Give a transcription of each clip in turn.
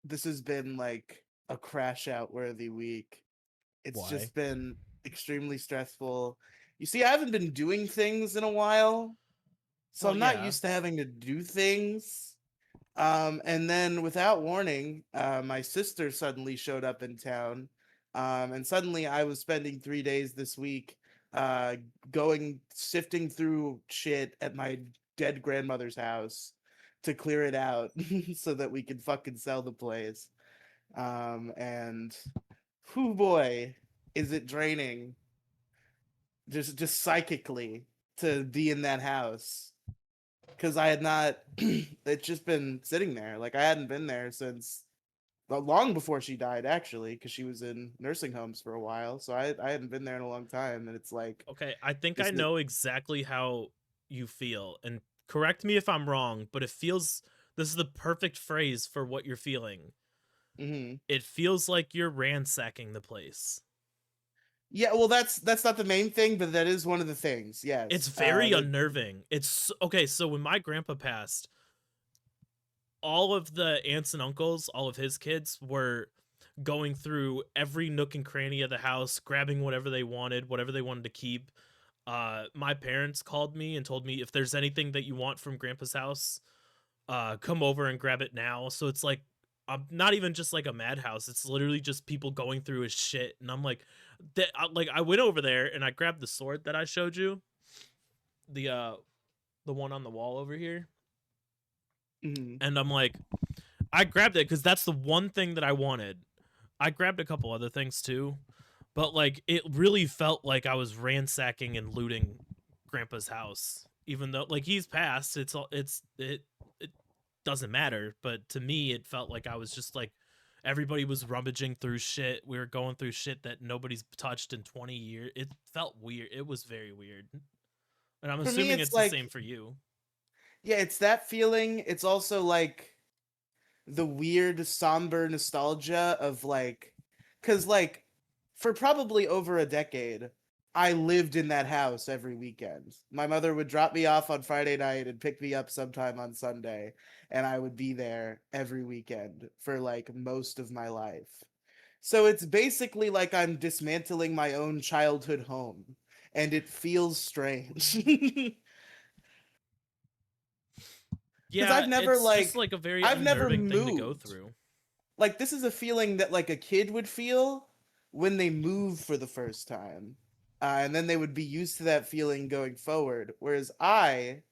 this has been like a crash out worthy week. It's Why? just been extremely stressful. You see, I haven't been doing things in a while, so Well, I'm not yeah. used to having to do things. And then without warning, my sister suddenly showed up in town. And suddenly I was spending 3 days this week uh, sifting through shit at my dead grandmother's house to clear it out so that we could fucking sell the place. And whoo boy, is it draining just psychically to be in that house because I had not. It's just been sitting there. Like I hadn't been there since long before she died, actually, because she was in nursing homes for a while. So I hadn't been there in a long time, and it's like Okay, I think I this. know exactly how you feel, and correct me if I'm wrong, but it feels this is the perfect phrase for what you're feeling. Mhm. It feels like you're ransacking the place. Yeah, well, that's not the main thing, but that is one of the things. It's Yes. very unnerving. It's okay, so when my grandpa passed, all of the aunts and uncles, all of his kids were going through every nook and cranny of the house, grabbing whatever they wanted to keep. My parents called me and told me if there's anything that you want from grandpa's house, come over and grab it now. So it's like not even just like a madhouse. It's literally just people going through his shit. And I'm like, I went over there and I grabbed the sword that I showed you, the uh, the one on the wall over here, Mhm. and I'm like, I grabbed it because that's the one thing that I wanted. I grabbed a couple other things too, but like it really felt like I was ransacking and looting Grandpa's house. Even though like he's passed, it doesn't matter. But to me, it felt like I was just like everybody was rummaging through shit. We were going through shit that nobody's touched in 20 years. It felt weird. It was very weird. And I'm For me, assuming it's it's the same like, for you. yeah, it's that feeling. It's also like the weird somber nostalgia of like, because like for probably over a decade I lived in that house every weekend. My mother would drop me off on Friday night and pick me up sometime on Sunday, and I would be there every weekend for like most of my life. So it's basically like I'm dismantling my own childhood home, and it feels strange. Because Yeah, it's just like a very I've never unnerving thing to go moved. through. Like this is a feeling that like a kid would feel when they move for the first time, and then they would be used to that feeling going forward, whereas I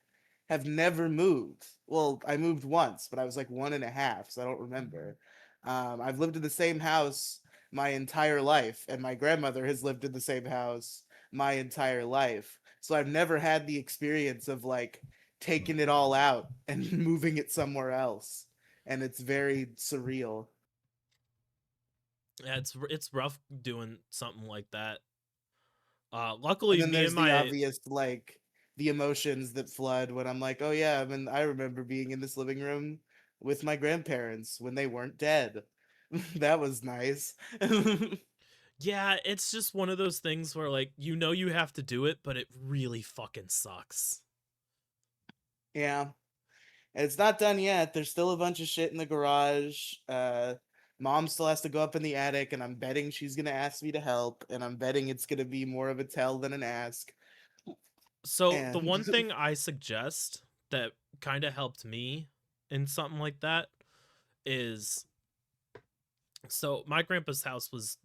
have never moved. Well, I moved once, but I was like 1.5, so I don't remember. I've lived in the same house my entire life, and my grandmother has lived in the same house my entire life, so I've never had the experience of like taking it all out and moving it somewhere else, and it's very surreal. Yeah, it's rough doing something like that. And Luckily, then me and there's the my obvious like the emotions that flood when I'm like, oh yeah, I mean, I remember being in this living room with my grandparents when they weren't dead. That was nice. yeah, it's just one of those things where like you know you have to do it, but it really fucking sucks. Yeah. And it's not done yet. There's still a bunch of shit in the garage. Mom still has to go up in the attic, and I'm betting she's gonna ask me to help, and I'm betting it's gonna be more of a tell than an ask. So the And one thing I suggest that kind of helped me in something like that is so my grandpa's house was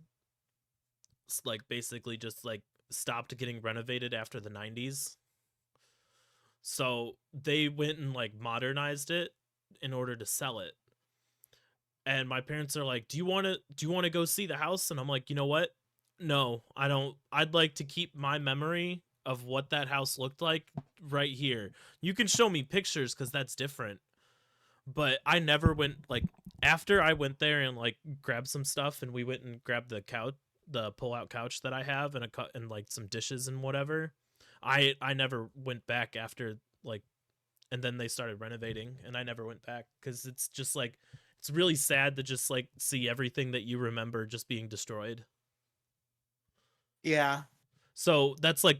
like basically just like stopped getting renovated after the 90s. So they went and like modernized it in order to sell it. And my parents are like, "Do you want to go see the house?" And I'm like, "You know what? No, I don't. I'd like to keep my memory of what that house looked like right here. You can show me pictures cuz that's different." But I never went like after I went there and like grabbed some stuff and we went and grabbed the couch, the pull-out couch that I have and a cut and like some dishes and whatever. I never went back after like and then they started renovating and I never went back cuz it's just like it's really sad to just like see everything that you remember just being destroyed. yeah, So that's like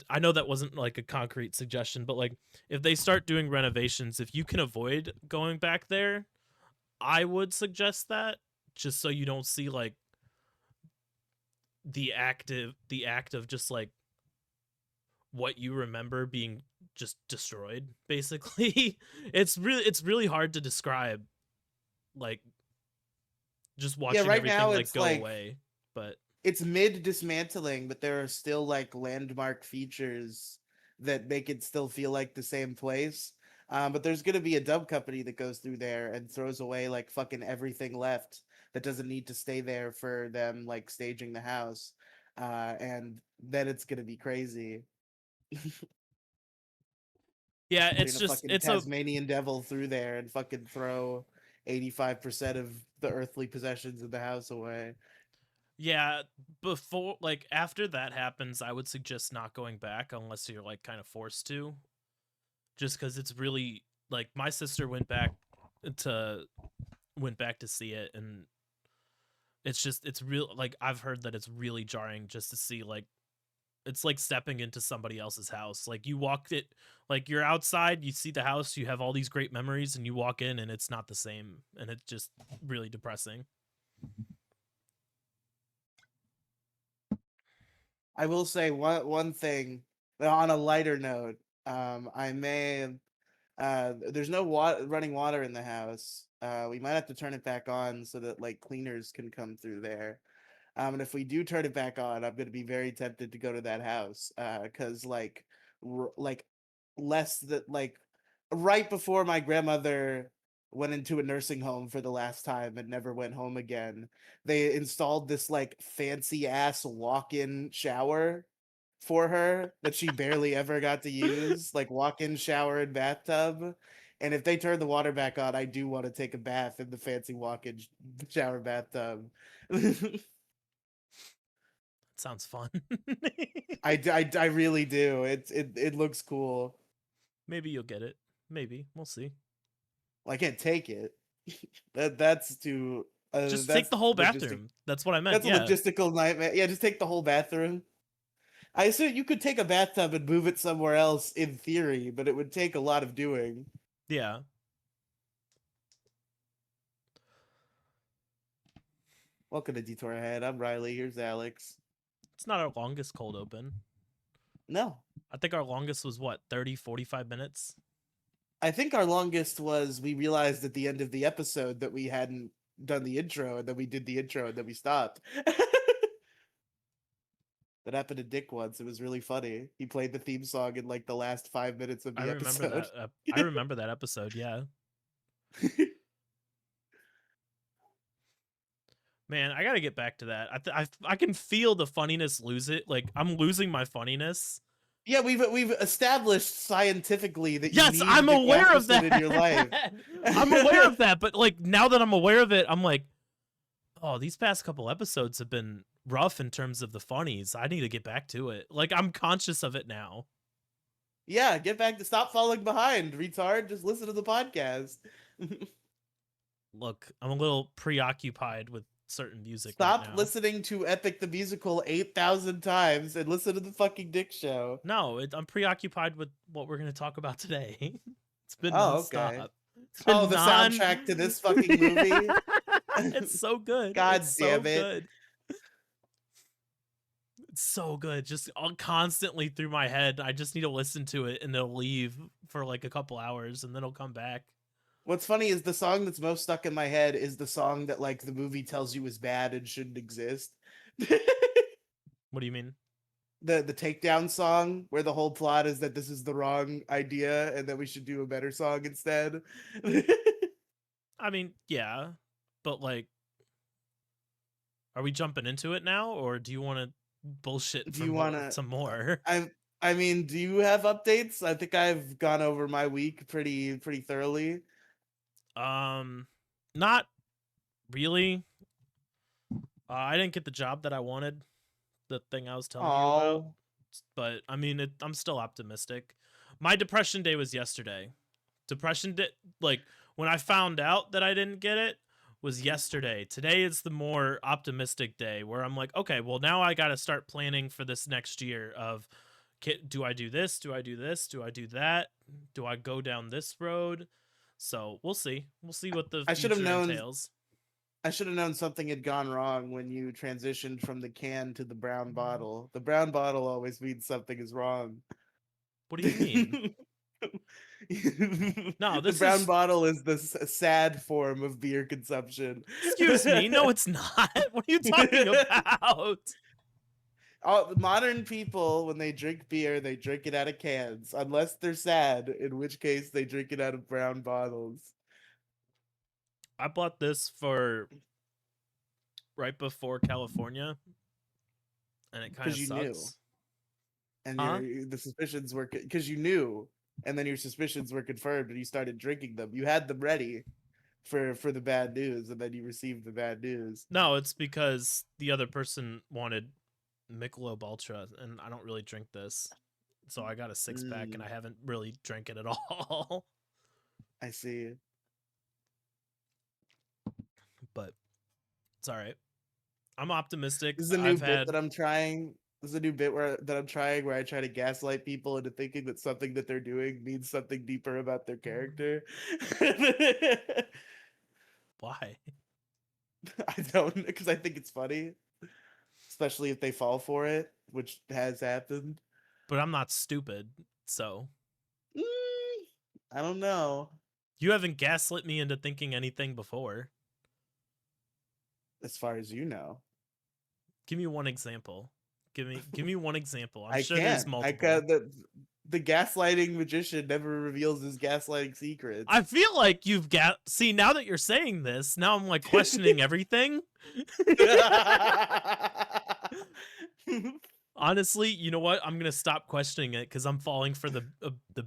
I know that wasn't like a concrete suggestion, but like if they start doing renovations, if you can avoid going back there, I would suggest that, just so you don't see like the act of just like what you remember being just destroyed, basically. It's really hard to describe, like, just Yeah, watching right everything now like it's go like away. But it's mid dismantling, but there are still like landmark features that make it still feel like the same place. But there's gonna be a dub company that goes through there and throws away like fucking everything left that doesn't need to stay there for them like staging the house. And then it's gonna be crazy. yeah, They're it's gonna just fucking it's a Tasmanian devil through there and fucking throw 85% of the earthly possessions of the house away. yeah, before, like, after that happens, I would suggest not going back unless you're like kind of forced to, just cuz it's really like my sister to went back to see it, and it's real, like I've heard that it's really jarring just to see like it's like stepping into somebody else's house. Like you walked it, like you're outside, you see the house, you have all these great memories, and you walk in and it's not the same, and it's just really depressing. I will say one thing on a lighter note. I may there's no running water in the house. We might have to turn it back on so that like cleaners can come through there. And if we do turn it back on, I'm gonna be very tempted to go to that house. Cause like less that like right before my grandmother went into a nursing home for the last time and never went home again, they installed this like fancy ass walk-in shower for her that she barely ever got to use, like walk-in shower and bathtub. And if they turn the water back on, I do want to take a bath in the fancy walk-in shower bathtub. Sounds fun. I really do. It looks cool. Maybe you'll get it. Maybe we'll see. Well, I can't take it. That's too. Just take That's the whole logistic. bathroom. That's what I meant. That's a Yeah, logistical nightmare. Yeah, just take the whole bathroom. I assume you could take a bathtub and move it somewhere else in theory, but it would take a lot of doing. yeah. Welcome to Detour Ahead. I'm Riley. Here's Alex. It's not our longest cold open. No, I think our longest was what, 30, 45 minutes. I think our longest was we realized at the end of the episode that we hadn't done the intro, and then we did the intro, and then we stopped. That happened to Dick once. It was really funny. He played the theme song in like the last 5 minutes of I the remember episode. that. I remember that episode. Yeah, man, I gotta get back to that. I can feel the funniness lose it. Like I'm losing my funniness. Yeah, we've established scientifically that you Yes, need I'm Dick aware of Masterson in your life. that. I'm aware of that. But like now that I'm aware of it, I'm like, oh, these past couple episodes have been rough in terms of the funnies. I need to get back to it. Like I'm conscious of it now. Yeah, get back to stop falling behind, retard. Just listen to the podcast. Look, I'm a little preoccupied with certain music right Stop now. listening to Epic the Musical 8,000 times and listen to the fucking Dick Show. No, I'm preoccupied with what we're going to talk about today. It's been Oh, okay. nonstop. It's Oh, been the soundtrack to this fucking movie? It's so good. It's God so damn it. good. It's so good. Just constantly through my head. I just need to listen to it and it'll leave for like a couple hours and then it'll come back. What's funny is the song that's most stuck in my head is the song that like the movie tells you is bad and shouldn't exist. What do you mean? The takedown song where the whole plot is that this is the wrong idea and that we should do a better song instead. I mean, yeah, but like, are we jumping into it now or do you want to bullshit Do for you more, want to some more? I mean, do you have updates? I think I've gone over my week pretty thoroughly. Um, not really. I didn't get the job that I wanted, the thing I was telling you about. Oh, But I mean, I'm still optimistic. My depression day was yesterday. Depression day, like when I found out that I didn't get it, was yesterday. Today is the more optimistic day where I'm like, okay, well now I got to start planning for this next year. Of, do I do this? Do I do this? Do I do that? Do I go down this road? So we'll see. We'll see what the I should have future known. entails. I should have known something had gone wrong when you transitioned from the can to the brown bottle. The brown bottle always means something is wrong. What do you mean? The No, this brown is. bottle is the sad form of beer consumption. Excuse me. No, it's not. What are you talking about? All modern people, when they drink beer, they drink it out of cans, unless they're sad, in which case they drink it out of brown bottles. I bought this for right before California, and it kind of Because you knew, sucks. and Huh? the suspicions were because you knew, and then your suspicions were confirmed, and you started drinking them. You had them ready for the bad news, and then you received the bad news. No, it's because the other person wanted Michelob Ultra, and I don't really drink this. So I got a 6-pack, and Mm, I haven't really drank it at all. I see. But it's all right. I'm optimistic. This is a new I've bit had. that I'm trying. This is a new bit that I'm trying where I try to gaslight people into thinking that something that they're doing means something deeper about their character. Why? I don't, because I think it's funny, especially if they fall for it, which has happened. But I'm not stupid, so. Mm, I don't know. You haven't gaslit me into thinking anything before. As far as you know, Give me one example. Give me one example. I'm I sure there's can't. I multiple. can't. The gaslighting magician never reveals his gaslighting secrets. I feel like you've got. See, now that you're saying this, now I'm like questioning everything. Honestly, you know what? I'm gonna stop questioning it because I'm falling for the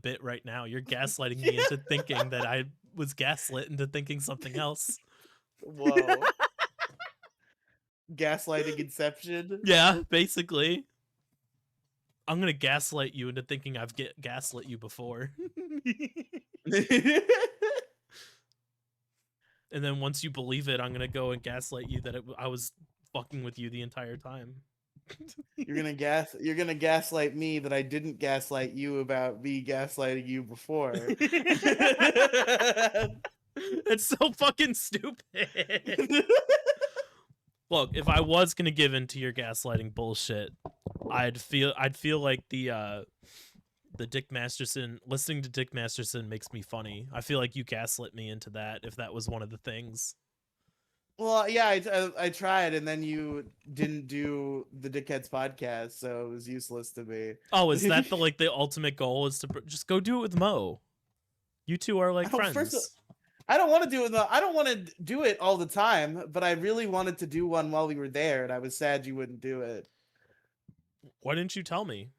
bit right now. You're gaslighting me into thinking that I was gaslit into thinking something else. Whoa. Gaslighting inception. Yeah, basically. I'm gonna gaslight you into thinking I've gaslit you before. And then once you believe it, I'm gonna go and gaslight you that I was fucking with you the entire time. You're gonna gaslight me that I didn't gaslight you about me gaslighting you before. It's so fucking stupid. Look, if I was gonna give in to your gaslighting bullshit, I'd feel like the Dick Masterson, listening to Dick Masterson makes me funny. I feel like you gaslit me into that if that was one of the things. Well, yeah, I tried, and then you didn't do the Dickheads podcast, so it was useless to me. Oh, is that the ultimate goal? Is to just go do it with Mo? You two are like First, friends. I don't want to do it. I don't want to do it all the time, but I really wanted to do one while we were there, and I was sad you wouldn't do it. Why didn't you tell me?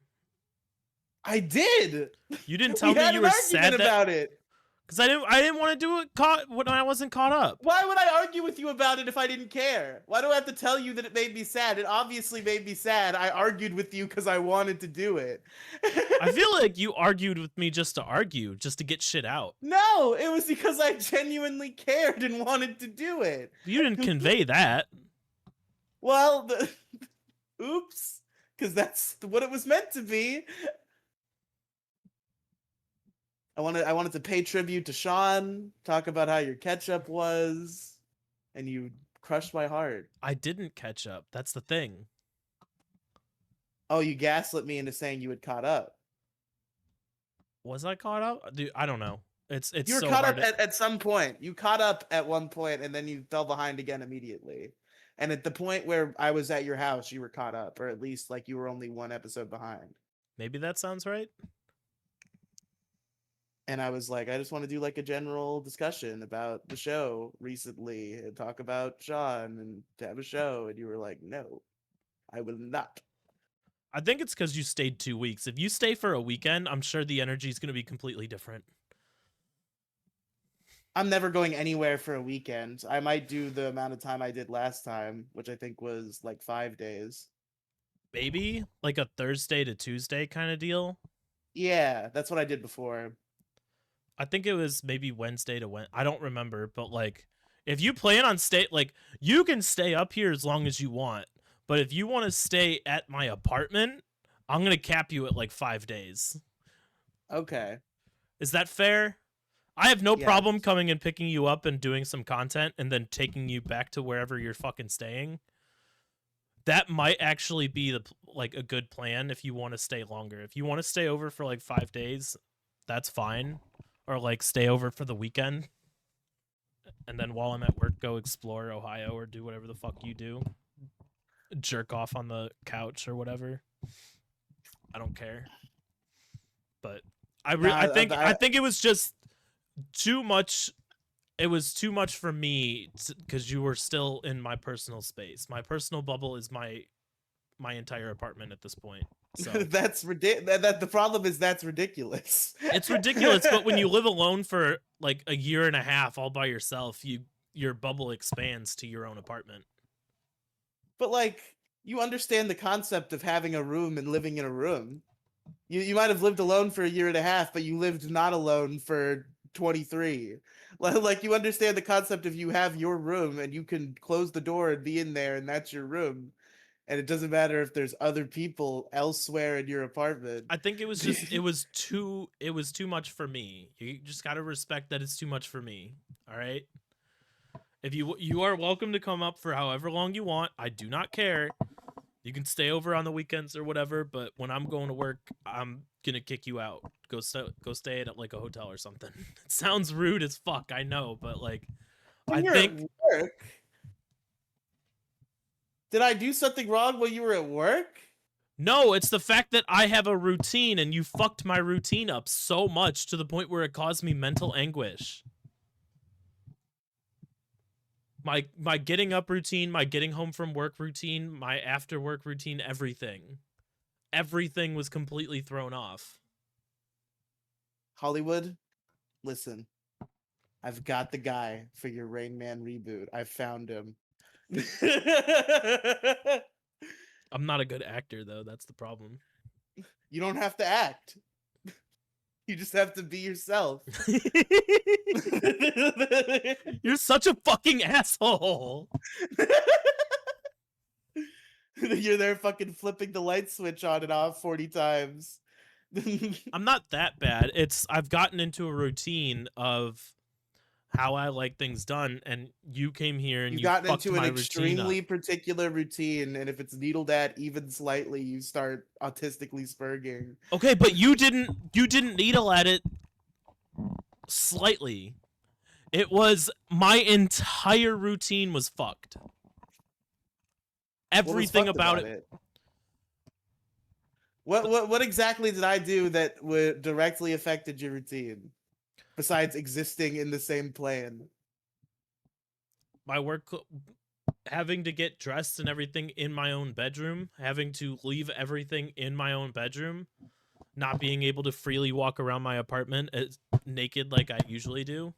I did. You didn't We tell me had you an were argument sad that about it. because I didn't want to do it when I wasn't caught up. Why would I argue with you about it if I didn't care? Why do I have to tell you that it made me sad? It obviously made me sad. I argued with you because I wanted to do it. I feel like you argued with me just to argue, just to get shit out. No, it was because I genuinely cared and wanted to do it. You didn't convey that. Well, oops, because that's what it was meant to be. I wanted to pay tribute to Sean, talk about how your catch-up was, and you crushed my heart. I didn't catch up. That's the thing. Oh, you gaslit me into saying you had caught up. Was I caught up? Dude, I don't know. It's You were so caught hard up at some point. You caught up at one point, and then you fell behind again immediately. And at the point where I was at your house, you were caught up, or at least like you were only one episode behind. Maybe that sounds right. And I was like, I just want to do like a general discussion about the show recently and talk about Sean and to have a show. And you were like, no, I will not. I think it's because you stayed 2 weeks. If you stay for a weekend, I'm sure the energy is going to be completely different. I'm never going anywhere for a weekend. I might do the amount of time I did last time, which I think was like 5 days. Maybe like a Thursday to Tuesday kind of deal. Yeah, that's what I did before. I think it was maybe Wednesday to Wednesday. I don't remember, but like if you plan on like you can stay up here as long as you want, but if you want to stay at my apartment, I'm going to cap you at like 5 days. Okay. Is that fair? I have no Yes. problem coming and picking you up and doing some content and then taking you back to wherever you're fucking staying. That might actually be like a good plan if you want to stay longer. If you want to stay over for like 5 days, that's fine. Or like stay over for the weekend and then while I'm at work go explore Ohio or do whatever the fuck you do. Jerk off on the couch or whatever. I don't care. But Nah, I think it was just too much. It was too much for me because you were still in my personal space. My personal bubble is my entire apartment at this point. So that's ridiculous. That the problem is that's ridiculous. it's ridiculous. But when you live alone for like a year and a half all by yourself, your bubble expands to your own apartment. But like, you understand the concept of having a room and living in a room. You might have lived alone for a year and a half, but you lived not alone for 23. Like you understand the concept of you have your room and you can close the door and be in there and that's your room. And it doesn't matter if there's other people elsewhere in your apartment. I think it was just it was too much for me. You just got to respect that it's too much for me. All right? If you are welcome to come up for however long you want. I do not care. You can stay over on the weekends or whatever, but when I'm going to work, I'm gonna kick you out. Go stay at like a hotel or something. It sounds rude as fuck, I know, but like, When I you're think at work, did I do something wrong while you were at work? no, it's the fact that I have a routine and you fucked my routine up so much to the point where it caused me mental anguish. My getting up routine, my getting home from work routine, my after work routine, everything was completely thrown off. Hollywood, listen. I've got the guy for your Rain Man reboot. I found him. I'm not a good actor though, that's the problem. You don't have to act. You just have to be yourself. You're such a fucking asshole. You're there fucking flipping the light switch on and off 40 times. I'm not that bad. I've gotten into a routine of how I like things done, and you came here and You've you gotten fucked into an my routine up. extremely particular routine, and if it's needled at even slightly, you start autistically spurging. Okay, but you didn't needle at it slightly. It was my entire routine was fucked. What was Everything fucked about it. What exactly did I do that would directly affected your routine? Besides existing in the same plane. My work, having to get dressed and everything in my own bedroom, having to leave everything in my own bedroom, not being able to freely walk around my apartment naked like I usually do.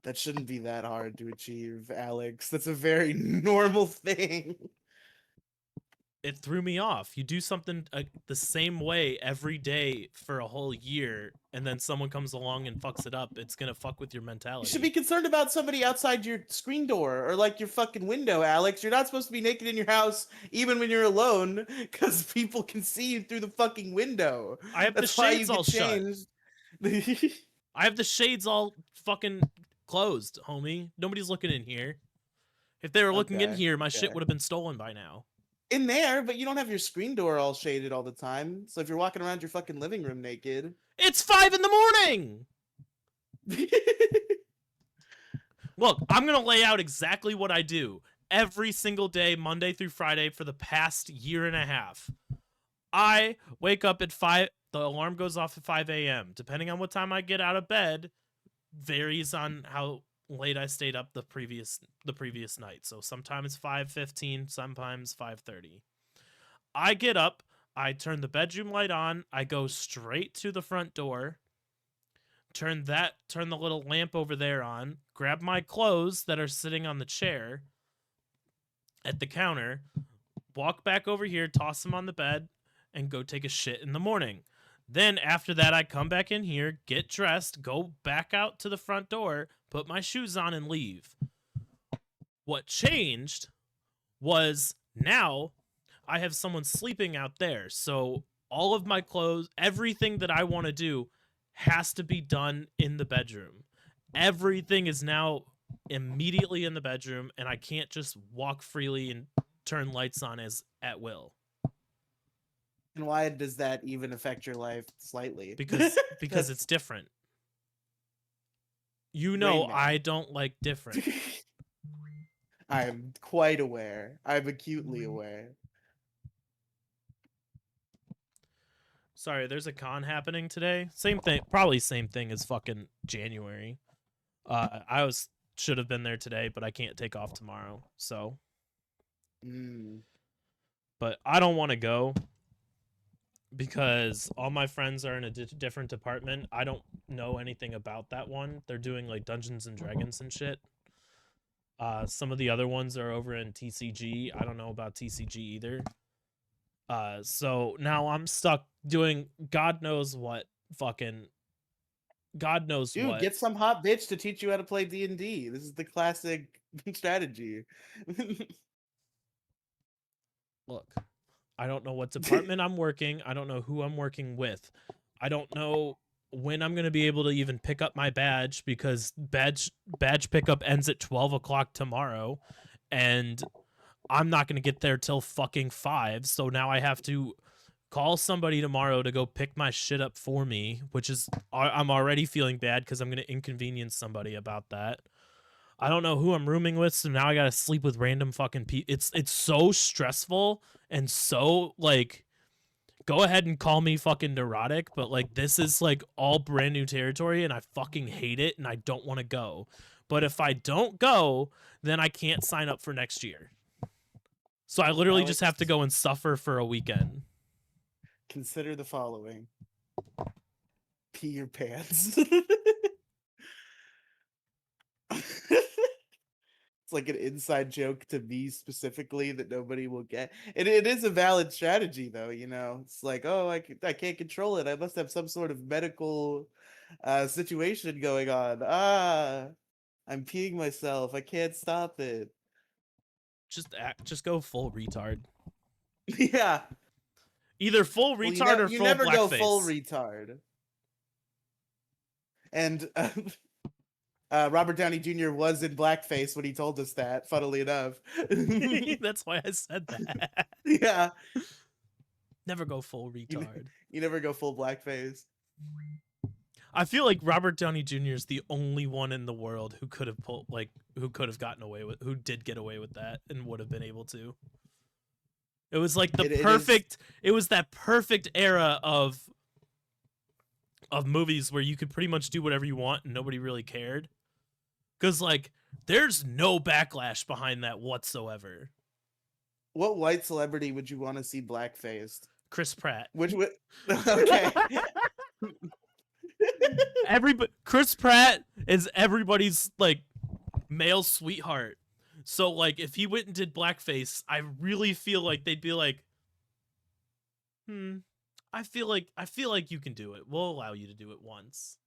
That shouldn't be that hard to achieve, Alex. That's a very normal thing. It threw me off. You do something the same way every day for a whole year, and then someone comes along and fucks it up. It's gonna fuck with your mentality. You should be concerned about somebody outside your screen door or like your fucking window, Alex. You're not supposed to be naked in your house even when you're alone because people can see you through the fucking window. I have That's the why shades you all get shut. changed. I have the shades all fucking closed, homie. Nobody's looking in here. If they were looking in here, my shit would have been stolen by now. In there, but you don't have your screen door all shaded all the time. So if you're walking around your fucking living room naked, it's 5 a.m. Look, I'm gonna lay out exactly what I do every single day, Monday through Friday, for the past year and a half. I wake up at 5. The alarm goes off at 5 a.m. Depending on what time I get out of bed, varies on how late I stayed up the previous night. So sometimes 5:15, sometimes 5:30. I get up, I turn the bedroom light on, I go straight to the front door, turn the little lamp over there on, grab my clothes that are sitting on the chair at the counter, walk back over here, toss them on the bed, and go take a shit in the morning. Then after that, I come back in here, get dressed, go back out to the front door, put my shoes on, and leave. What changed was now I have someone sleeping out there. So all of my clothes, everything that I want to do has to be done in the bedroom. Everything is now immediately in the bedroom, and I can't just walk freely and turn lights on as at will. And why does that even affect your life slightly? Because it's That's different. You know Rain I Man. don't like different. I'm quite aware. I'm acutely aware. Sorry, there's a con happening today. Same thing, probably same thing as fucking January. I was should have been there today, but I can't take off tomorrow. So, Mm. but I don't want to go because all my friends are in a different department. I don't know anything about that one. They're doing like Dungeons and Dragons and shit. Some of the other ones are over in TCG. I don't know about TCG either. So now I'm stuck doing God knows what fucking God knows Dude, what. get some hot bitch to teach you how to play D&D. This is the classic strategy. Look, I don't know what department I'm working. I don't know who I'm working with. I don't know when I'm gonna be able to even pick up my badge because badge pickup ends at 12 o'clock tomorrow, and I'm not gonna get there till fucking 5. So now I have to call somebody tomorrow to go pick my shit up for me, which is I'm already feeling bad because I'm gonna inconvenience somebody about that. I don't know who I'm rooming with, so now I gotta sleep with random fucking people. It's so stressful and so like go ahead and call me fucking neurotic, but like this is like all brand new territory and I fucking hate it and I don't want to go. But if I don't go, then I can't sign up for next year. So I literally just Alex, have to go and suffer for a weekend. consider the following. Pee your pants. It's like an inside joke to me specifically that nobody will get. And it is a valid strategy though, you know. It's like, oh, I can't control it. I must have some sort of medical situation going on. I'm peeing myself. I can't stop it. Just go full retard. Yeah. Either full Well, retard or you full never go full blackface. retard. And Robert Downey Jr. was in blackface when he told us that, funnily enough. That's why I said that. Yeah. Never go full You, retard. you never go full blackface. I feel like Robert Downey Jr. is the only one in the world who could have pulled like who could have gotten away with who did get away with that and would have been able to. It was like It is it was that perfect era of movies where you could pretty much do whatever you want and nobody really cared. Cuz like there's no backlash behind that whatsoever. what white celebrity would you want to see blackfaced? Chris Pratt. Which would okay. Everybody Chris Pratt is everybody's like male sweetheart. So like if he went and did blackface, I really feel like they'd be like, I feel like you can do it. We'll allow you to do it once.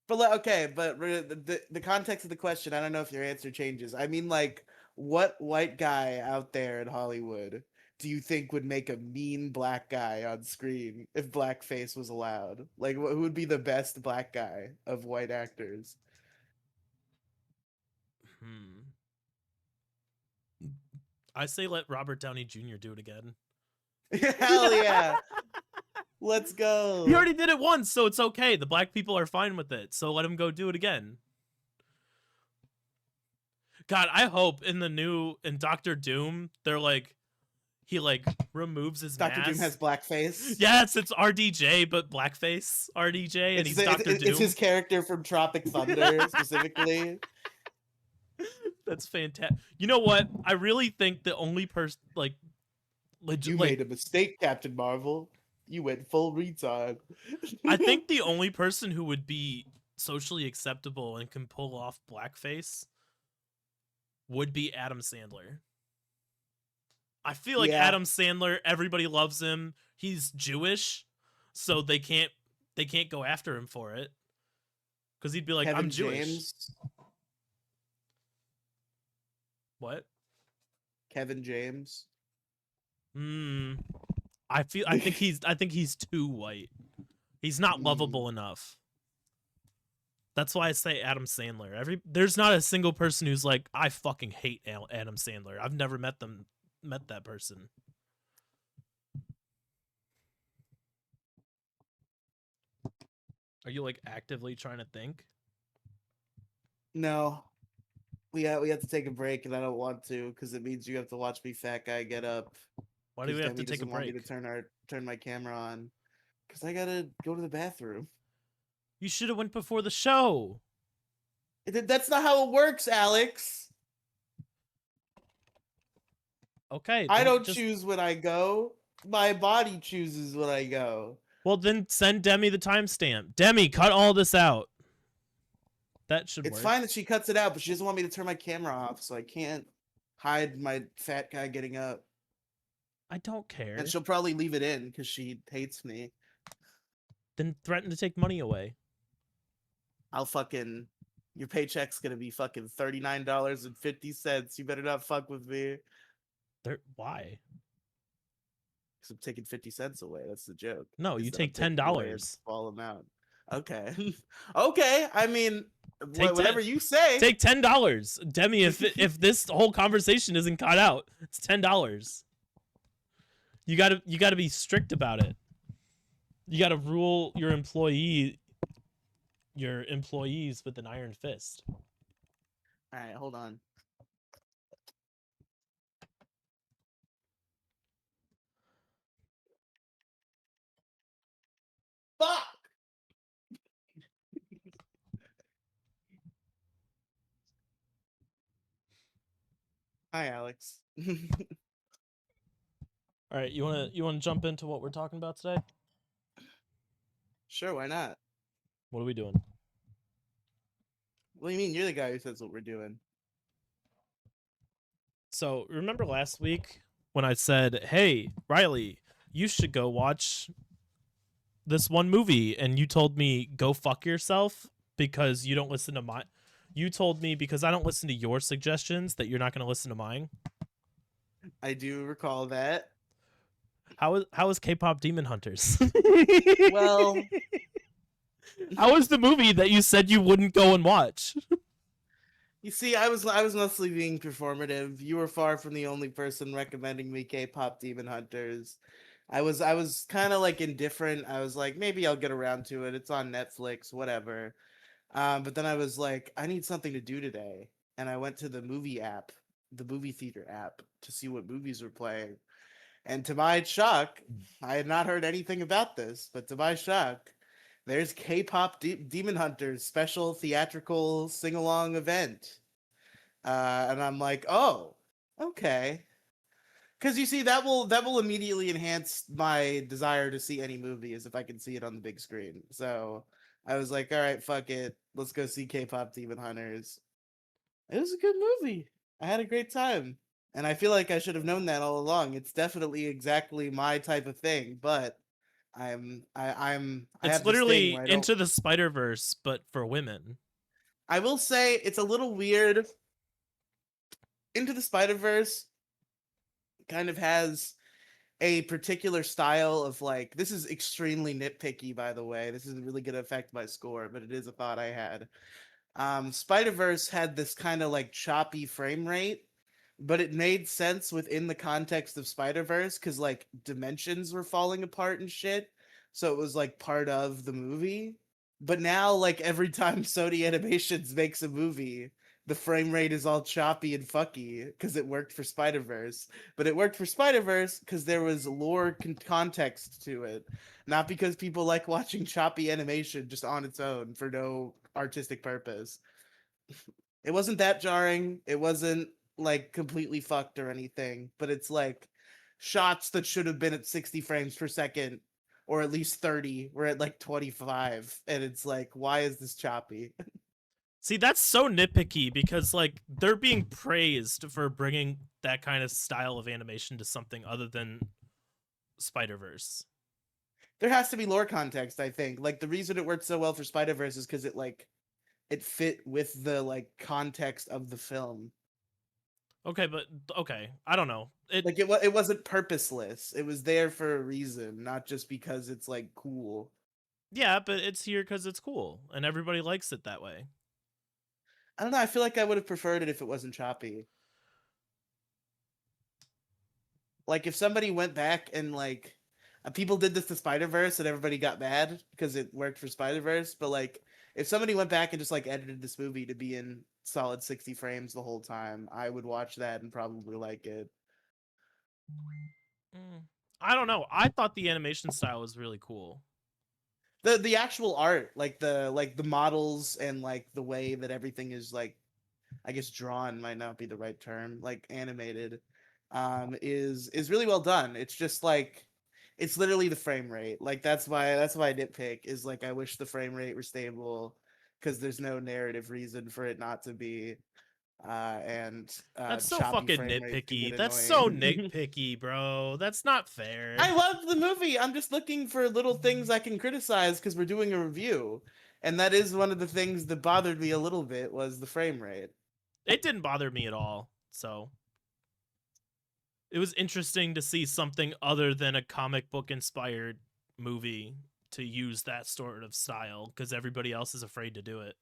But okay, but the context of the question, I don't know if your answer changes. I mean, like, what white guy out there in Hollywood do you think would make a mean black guy on screen if blackface was allowed? Like, who would be the best black guy of white actors? Hmm. I say let Robert Downey Jr. do it again. Hell yeah, let's He go. already did it once, so it's okay. The black people are fine with it. So let him go do it again. God, I hope in Doctor Doom, they're like he like removes his Doctor Doom mask. has blackface. Yes, it's RDJ, but blackface RDJ, and he's Doctor It's Doom. his character from Tropic Thunder specifically. That's fantastic. You know what? I really think the only person like legit You like made a mistake, Captain Marvel. You went full retard. I think the only person who would be socially acceptable and can pull off blackface would be Adam Sandler. I feel like Yeah, Adam Sandler, everybody loves him. He's Jewish, so they can't go after him for it because he'd be like, "I'm Kevin Jewish." James. What? Kevin James. Hmm. I think he's too white. He's not Mm, lovable enough. That's why I say Adam Sandler. There's not a single person who's like, I fucking hate Adam Sandler. I've never met that person. Are you like actively trying to think? No, we have to take a break, and I don't want to because it means you have to watch me fat guy get up. Why do Because we have to Demi take a doesn't want me to break? turn my camera on. Because I gotta go to the bathroom. You should have went before the show. That's not how it works, Alex. Okay, I then don't just choose when I go. My body chooses when I go. well then send Demi the timestamp. Demi, cut all this out. That should It's work. fine that she cuts it out, but she doesn't want me to turn my camera off, so I can't hide my fat guy getting up. I don't And care. she'll probably leave it in because she hates me. Then threaten to take money away. I'll fucking your paycheck's gonna be fucking $39.50. You better not fuck with me. Why? Because I'm taking 50 cents away. That's the joke. No, you Is that I'm take ten taking away a dollars. small amount. Okay. Okay. I mean, Take whatever you say. Take $10. Demi, if this whole conversation isn't cut out, it's $10. You gotta be strict about it. You gotta rule your employees with an iron fist. All right, hold on. Fuck. Hi, Alex. All right, you wanna jump into what we're talking about today? Sure, why not? What are we doing? What do you mean? You're the guy who says what we're doing. So remember last week when I said, "Hey, Riely, you should go watch this one movie," and you told me go fuck yourself because you don't listen to my. You told me because I don't listen to your suggestions that you're not going to listen to mine. I do recall that. How is K-pop Demon Hunters? Well, How is the movie that you said you wouldn't go and watch? you see, I was mostly being performative. You were far from the only person recommending me K-pop Demon Hunters. I was kind of like indifferent. I was like, maybe I'll get around to it. It's on Netflix, whatever. But then I was like, I need something to do today, and I went to the movie app, the movie theater app, to see what movies were playing. And to my shock, I had not heard anything about this, but to my shock, there's K-pop Demon Hunters special theatrical sing-along event. And I'm like, oh, okay. Because you see, that will immediately enhance my desire to see any movie, as if I can see it on the big screen. So I was like, all right, fuck it, let's go see K-pop Demon Hunters. It was a good movie. I had a great time, and I feel like I should have known that all along. It's definitely exactly my type of thing, but I It's have this thing literally where I don't. Into the Spider-Verse, but for women. I will say it's a little weird. Into the Spider Verse kind of has a particular style of like, this is extremely nitpicky, by the way. This isn't really going to affect my score, but it is a thought I had. Spider Verse had this kind of like choppy frame rate, but it made sense within the context of Spider Verse because like dimensions were falling apart and shit. So it was like part of the movie. But now, like every time Sony Animations makes a movie, the frame rate is all choppy and fucky because it worked for Spider Verse. But it worked for Spider Verse because there was lore context to it, not because people like watching choppy animation just on its own for no artistic purpose. It wasn't that jarring. It wasn't like completely fucked or anything, but it's like shots that should have been at 60 frames per second or at least 30 were at like 25, and it's like, why is this choppy? See, that's so nitpicky because like they're being praised for bringing that kind of style of animation to something other than Spider-Verse. There has to be lore context, I think. Like the reason it worked so well for Spider-Verse is because it fit with the like context of the film. Okay, but okay, I don't know. Like it wasn't purposeless. It was there for a reason, not just because it's like cool. Yeah, but it's here because it's cool and everybody likes it that way. I don't know. I feel like I would have preferred it if it wasn't choppy. Like if somebody went back and like people did this to Spider Verse and everybody got mad because it worked for Spider Verse, but like if somebody went back and just like edited this movie to be in solid 60 frames the whole time, I would watch that and probably like it. Mm. I don't know. I thought the animation style was really cool. The actual art, like the models and like the way that everything is like, I guess drawn might not be the right term, like animated, is really well done. It's just like it's literally the frame rate. Like that's why I nitpick is like I wish the frame rate were stable because there's no narrative reason for it not to be. And That's so choppy fucking frame rates can get nitpicky. That's so annoying. nitpicky, bro. That's not fair. I love the movie. I'm just looking for little things I can criticize because we're doing a review. And that is one of the things that bothered me a little bit was the frame rate. It didn't bother me at all. So it was interesting to see something other than a comic book inspired movie to use that sort of style because everybody else is afraid to do it.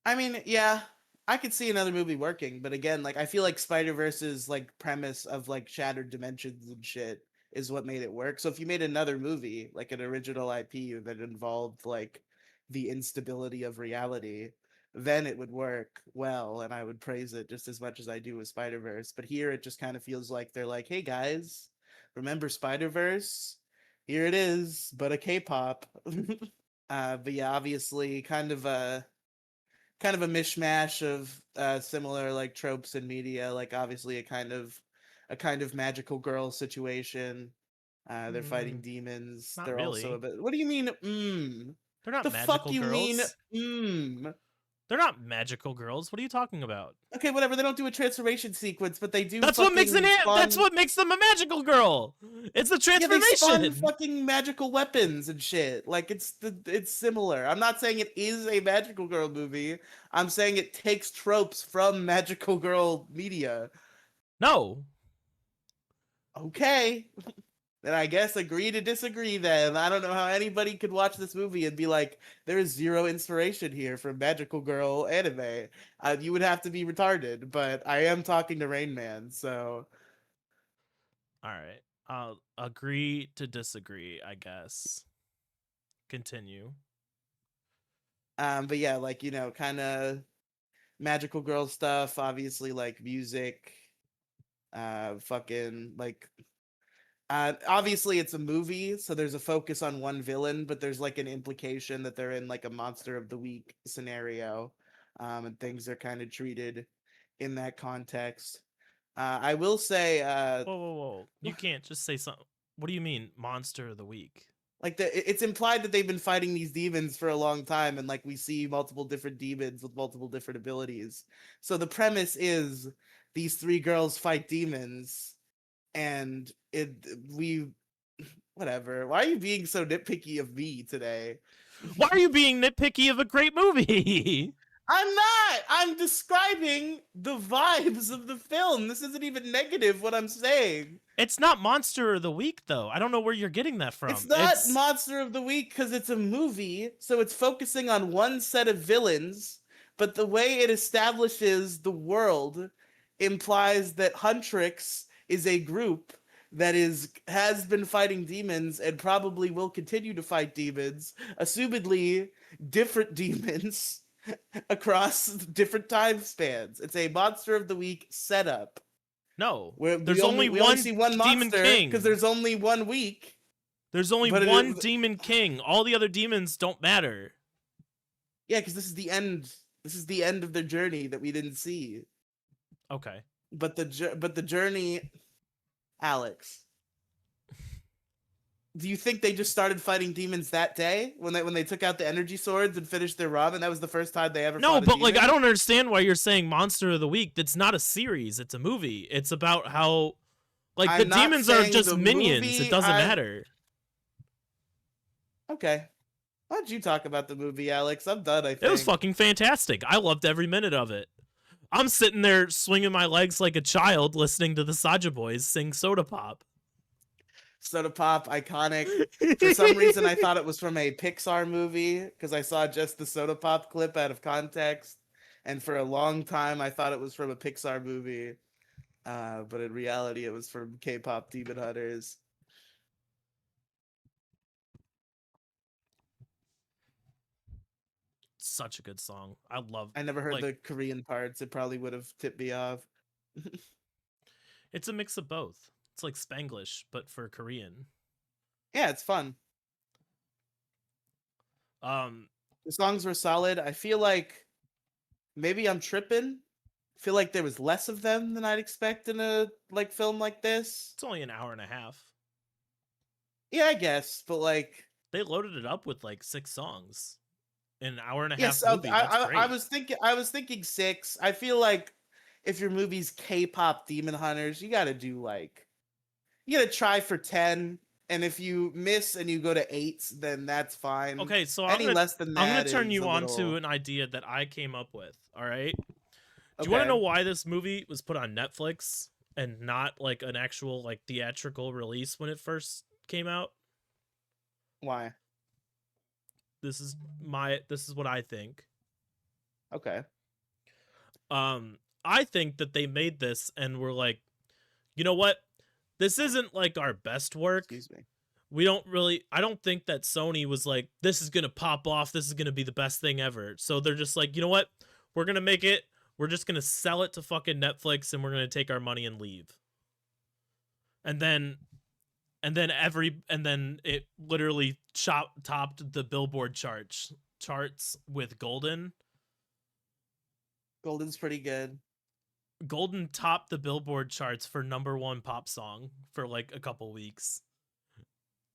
I mean, yeah, I could see another movie working, but again, like I feel like Spider-Verse's like premise of like shattered dimensions and shit is what made it work. So if you made another movie, like an original IP that involved like the instability of reality, then it would work well and I would praise it just as much as I do with Spider-Verse. But here it just kind of feels like they're like, "Hey guys, remember Spider-Verse? Here it is, but a K-pop." But yeah, obviously kind of a mishmash of similar like tropes in media, like obviously a kind of magical girl situation. They're fighting Mm, demons. not They're also a really. bit. What do you mean They're not the fuck magical you mean girls. mm They're not magical girls. What are you talking about? okay, whatever. They don't do a transformation sequence, but they do That's what makes fucking that's spawn. what makes them a magical girl. It's the Yeah, they spawn transformation. fucking magical weapons and shit. Like it's similar. I'm not saying it is a magical girl movie. I'm saying it takes tropes from magical girl media. No. Okay. Then I guess agree to disagree then. I don't know how anybody could watch this movie and be like, there is zero inspiration here from magical girl anime. You would have to be retarded, but I am talking to Rain Man, so. All right. I'll agree to disagree, I guess. Continue. But yeah, like, kind of magical girl stuff, obviously, like music, fucking, like, obviously it's a movie, so there's a focus on one villain, but there's like an implication that they're in like a monster of the week scenario, and things are kind of treated in that context. I will say, Whoa, whoa, whoa. You can't just say something. What do you mean, monster of the week? like it's implied that they've been fighting these demons for a long time, and like we see multiple different demons with multiple different abilities. So the premise is these three girls fight demons, and it we whatever. Why are you being so nitpicky of me today? Why are you being nitpicky of a great movie? I'm not. I'm describing the vibes of the film. This isn't even negative what I'm saying. It's not monster of the week though. I don't know where you're getting that It's from. not It's Monster of the Week because it's a movie, so it's focusing on one set of villains, but the way it establishes the world implies that Huntrix is a group that has been fighting demons and probably will continue to fight demons, assumedly different demons across different time spans. It's a Monster of the Week setup no. where There's only we only one see one demon monster because king. there's only one week. There's only But one demon king. All the other demons don't matter. yeah, because this is the end. This is the end of their journey that we didn't see. Okay. But the journey, Alex. Do you think they just started fighting demons that day when they took out the energy swords and finished their ramen? That was the first time they ever No, fought a but like I demon. don't understand why you're saying monster of the week. That's not a series. It's a movie. It's about how like the I'm not demons are saying just the minions. It movie. doesn't I'm matter. okay. Why don't you talk about the movie, Alex? I'm done. I It was think. fucking fantastic. I loved every minute of it. I'm sitting there swinging my legs like a child listening to the Saja Boys sing Soda Pop. Soda Pop, iconic. For some reason, I thought it was from a Pixar movie because I saw just the Soda Pop clip out of context. And for a long time, I thought it was from a Pixar movie. But in reality, it was from K-pop Demon Hunters. Such a good song. I love I never heard like the Korean parts. It probably would have tipped me off. it's a mix of both. It's like Spanglish, but for Korean. Yeah, it's fun. Um, The songs were solid. I feel like maybe I'm tripping. I feel like there was less of them than I'd expect in a like film like this. it's only an hour and a half. Yeah, I guess, but like, They loaded it up with like 6 songs in an hour and a half yes, movie. That's I great. was thinking six. I feel like if your movie's K-pop Demon Hunters, you got to do like you got to try for 10, and if you miss and you go to 8, then that's fine. Okay, so Any less than I'm gonna that turn is a you on to little an idea that I came up with. All right. Do you want to know okay. why this movie was put on Netflix and not like an actual like theatrical release when it first came out? Why? This is what I think. Okay. I think that they made this and were like, you know what? This isn't like our best work. Excuse me. We don't really I don't think that Sony was like, this is gonna pop off, this is gonna be the best thing ever. So they're just like, you know what? We're gonna make it, we're just gonna sell it to fucking Netflix and we're gonna take our money and leave. And then and then it literally topped the Billboard charts with Golden. Golden's pretty good. Golden topped the Billboard charts for #1 pop song for like a couple weeks.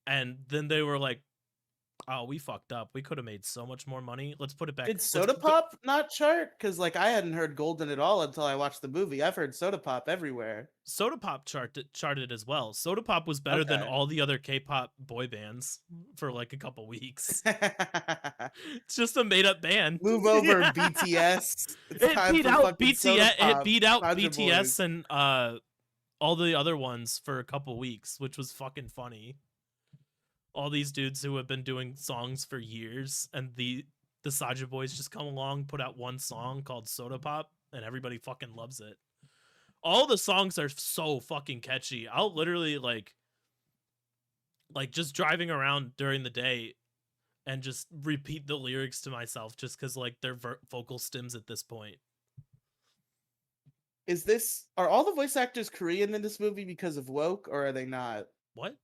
And then they were like, "Oh, we fucked up. We could have made so much more money. Let's put it back. Did Let's Soda Pop not chart? Because like I hadn't heard Golden at all until I watched the movie. I've heard Soda Pop everywhere. Soda Pop charted as well. Soda Pop was better than Okay. all the other K-pop boy bands for like a couple weeks. It's just a made-up band. Move over, BTS. It's It time beat for out fucking Soda BTS. It Pop. beat out Roger BTS Boys. and all the other ones for a couple weeks, which was fucking funny. All these dudes who have been doing songs for years, and the Saja Boys just come along, put out one song called Soda Pop, and everybody fucking loves it. All the songs are so fucking catchy. I'll literally like just driving around during the day and just repeat the lyrics to myself just because like they're vocal stems at this point. Are all the voice actors Korean in this movie because of woke, or are they not? What?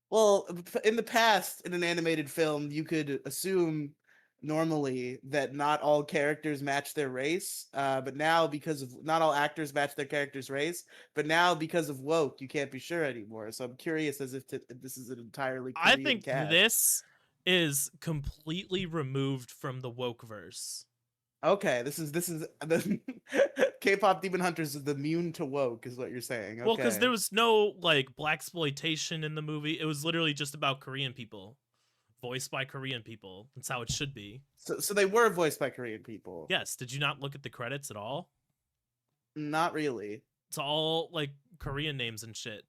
Well, in the past, in an animated film, you could assume normally that not all characters match their race, but now because of not all actors match their character's race, but now because of woke, you can't be sure anymore. So I'm curious as if this is an entirely I Korean think cast. this is completely removed from the woke verse. Okay, this is the K-pop Demon Hunters is immune to woke, is what you're saying. Well, because Okay, there was no like black exploitation in the movie. It was literally just about Korean people, voiced by Korean people. That's how it should be. so they were voiced by Korean people. Yes. Did you not look at the credits at all? Not really. It's all like Korean names and shit.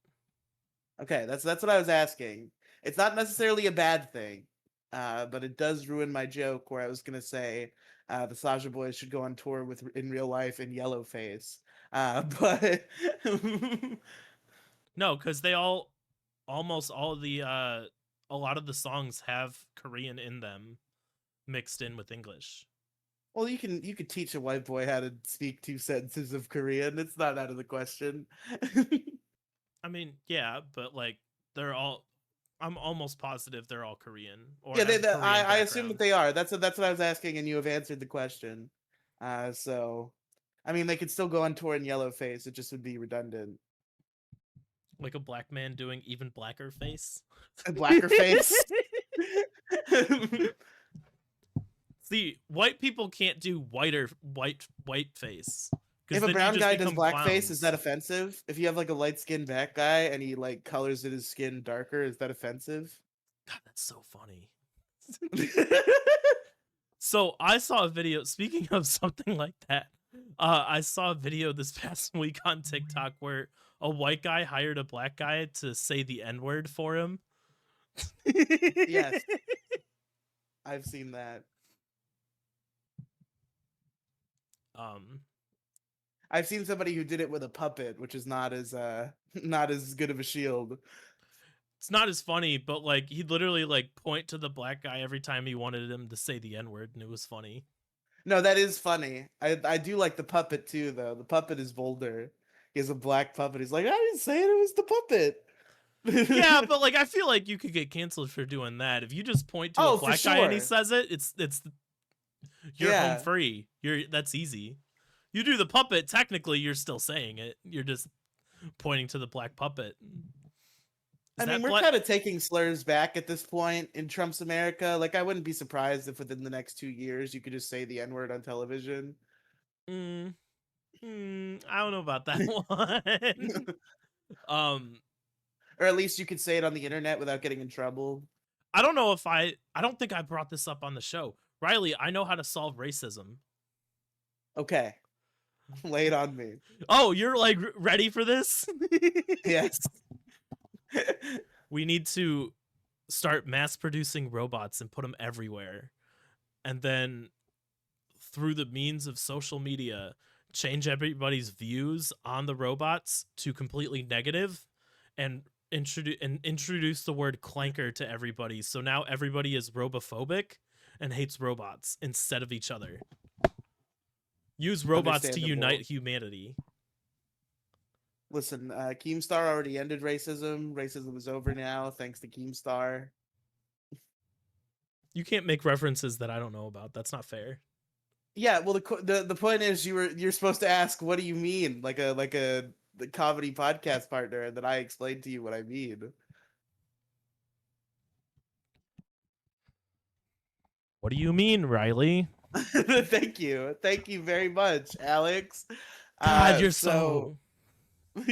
Okay, that's what I was asking. It's not necessarily a bad thing, but it does ruin my joke where I was gonna say the Sasha Boys should go on tour with in real life in Yellowface. But No, because almost all the a lot of the songs have Korean in them mixed in with English. well, you could teach a white boy how to speak 2 sentences of Korean. It's not out of the question. I mean, yeah, but like they're all I'm almost positive they're all Korean or Yeah, have a Korean I assume that background. they are. That's what I was asking, and you have answered the question. So I mean, they could still go on tour in Yellowface. It just would be redundant. Like a black man doing even blacker face. A blacker face. See, white people can't do white face because If a then you brown just guy does become blackface, is clowns. that offensive? If you have like a light skinned black guy and he like colors his skin darker, is that offensive? God, that's so funny. So I saw a video. Speaking of something like that, I saw a video this past week on TikTok where a white guy hired a black guy to say the N-word for him. Yes, I've seen that. um I've seen somebody who did it with a puppet, which is not as not as good of a shield. it's not as funny, but like he'd literally like point to the black guy every time he wanted him to say the N-word, and it was funny. No, that is funny. I do like the puppet too, though. The puppet is bolder. He has a black puppet. He's like, I didn't say it. It was the Yeah, puppet. but like I feel like you could get canceled for doing that. If you just point to a Oh, for black guy and he sure. says it, it's you're home Yeah. free. That's easy. You do the puppet, technically you're still saying it. You're just pointing to the black puppet. Is I mean, that we're black? kind of taking slurs back at this point in Trump's America. Like, I wouldn't be surprised if within the next 2 years you could just say the N word on television. Mm, I don't know about that one. um, Or at least you could say it on the internet without getting in trouble. I don't know if I don't think I brought this up on the show. Riely, I know how to solve racism. Okay. Lay it on me. Oh, you're like ready for this? Yes. We need to start mass producing robots and put them everywhere. And then through the means of social media, change everybody's views on the robots to completely negative and introduce the word clanker to everybody. So now everybody is robophobic and hates robots instead of each other. Use robots to unite Understandable. humanity. Listen, Keemstar already ended racism. Racism is over now, thanks to Keemstar. You can't make references that I don't know about. That's not fair. Yeah, well, the point is, you're supposed to ask, what do you mean, like a the comedy podcast partner, and then I explained to you what I mean. What do you mean, Riely? Thank you very much, Alex. God, you're So, so.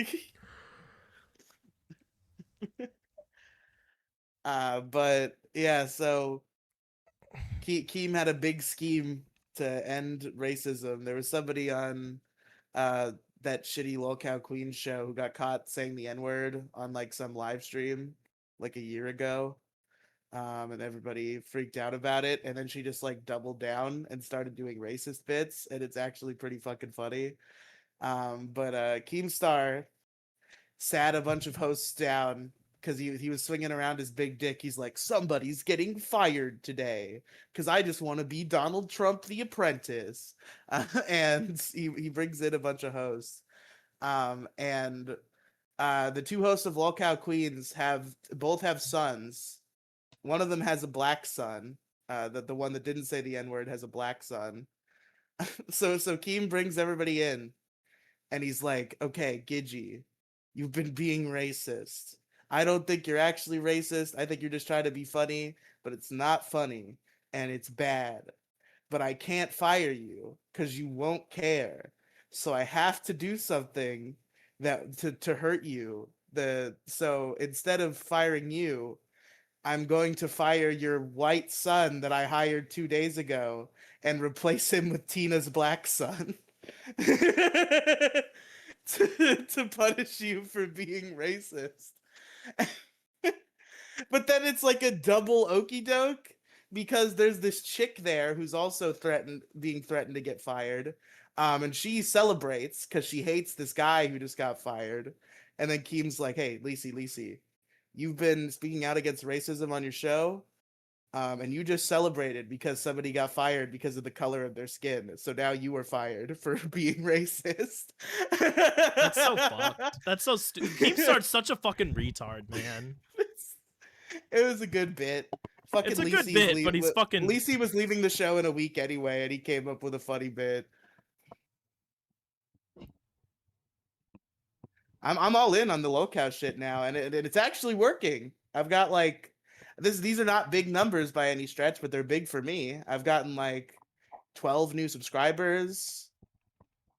but yeah, so Keem had a big scheme to end racism. There was somebody on uh that shitty lolcow queen show who got caught saying the n-word on like some live stream like a year ago, and everybody freaked out about it, and then she just like doubled down and started doing racist bits, and it's actually pretty fucking funny. But Keemstar sat a bunch of hosts down because he was swinging around his big dick. He's like, somebody's getting fired today because I just want to be Donald Trump, the apprentice. And he brings in a bunch of hosts. And the two hosts of Lolcow Queens have sons. One of them has a black son. The one that didn't say the N word has a black son. So Keem brings everybody in, and he's like, okay, Gidgy, you've been being racist. I don't think you're actually racist. I think you're just trying to be funny, but it's not funny and it's bad. But I can't fire you because you won't care. So I have to do something that to hurt you. So instead of firing you, I'm going to fire your white son that I hired 2 days ago and replace him with Tina's black son. To punish you for being racist. But then it's like a double okey doke because there's this chick there who's also being threatened to get fired. And she celebrates because she hates this guy who just got fired. And then Keem's like, hey, Lacey, you've been speaking out against racism on your show. And you just celebrated because somebody got fired because of the color of their skin. So now you are fired for being racist. That's so fucked. That's so stupid. Keemstar's such a fucking retard, man. It was a good bit. It's Fucking a good bit, but he's fucking. Lisi was leaving the show in a week anyway, and he came up with a funny bit. I'm all in on the locale shit now, and it's actually working. I've got like these are not big numbers by any stretch, but they're big for me. I've gotten like 12 new subscribers.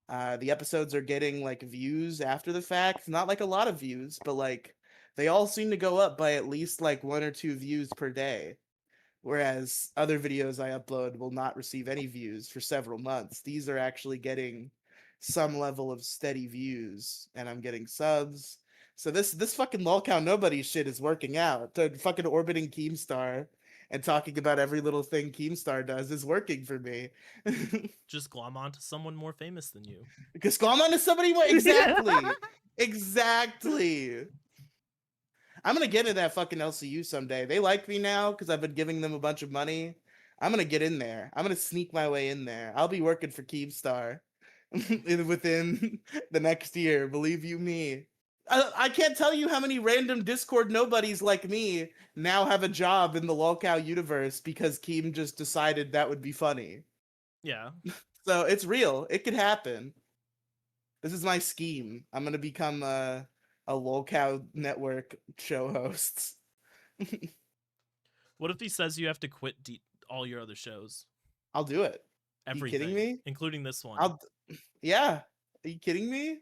The episodes are getting like views after the fact. Not like a lot of views, but like they all seem to go up by at least like 1 or 2 views per day. Whereas other videos I upload will not receive any views for several months. These are actually getting some level of steady views, and I'm getting subs. So this fucking lolcow nobody shit is working out. To fucking orbiting Keemstar and talking about every little thing Keemstar does is working for me. Just glom onto someone more famous than you. Because come on to somebody more exactly. Exactly. I'm gonna get in that fucking LCU someday. They like me now because I've been giving them a bunch of money. I'm gonna get in there. I'm gonna sneak my way in there. I'll be working for Keemstar within the next year. Believe you me. I can't tell you how many random Discord nobodies like me now have a job in the lolcow universe because Keem just decided that would be funny. Yeah. So it's real. It could happen. This is my scheme. I'm gonna become a lolcow network show host. What if he says you have to quit all your other shows? I'll do it. Are you kidding Everything, me? including this one. I'll yeah. Are you kidding me?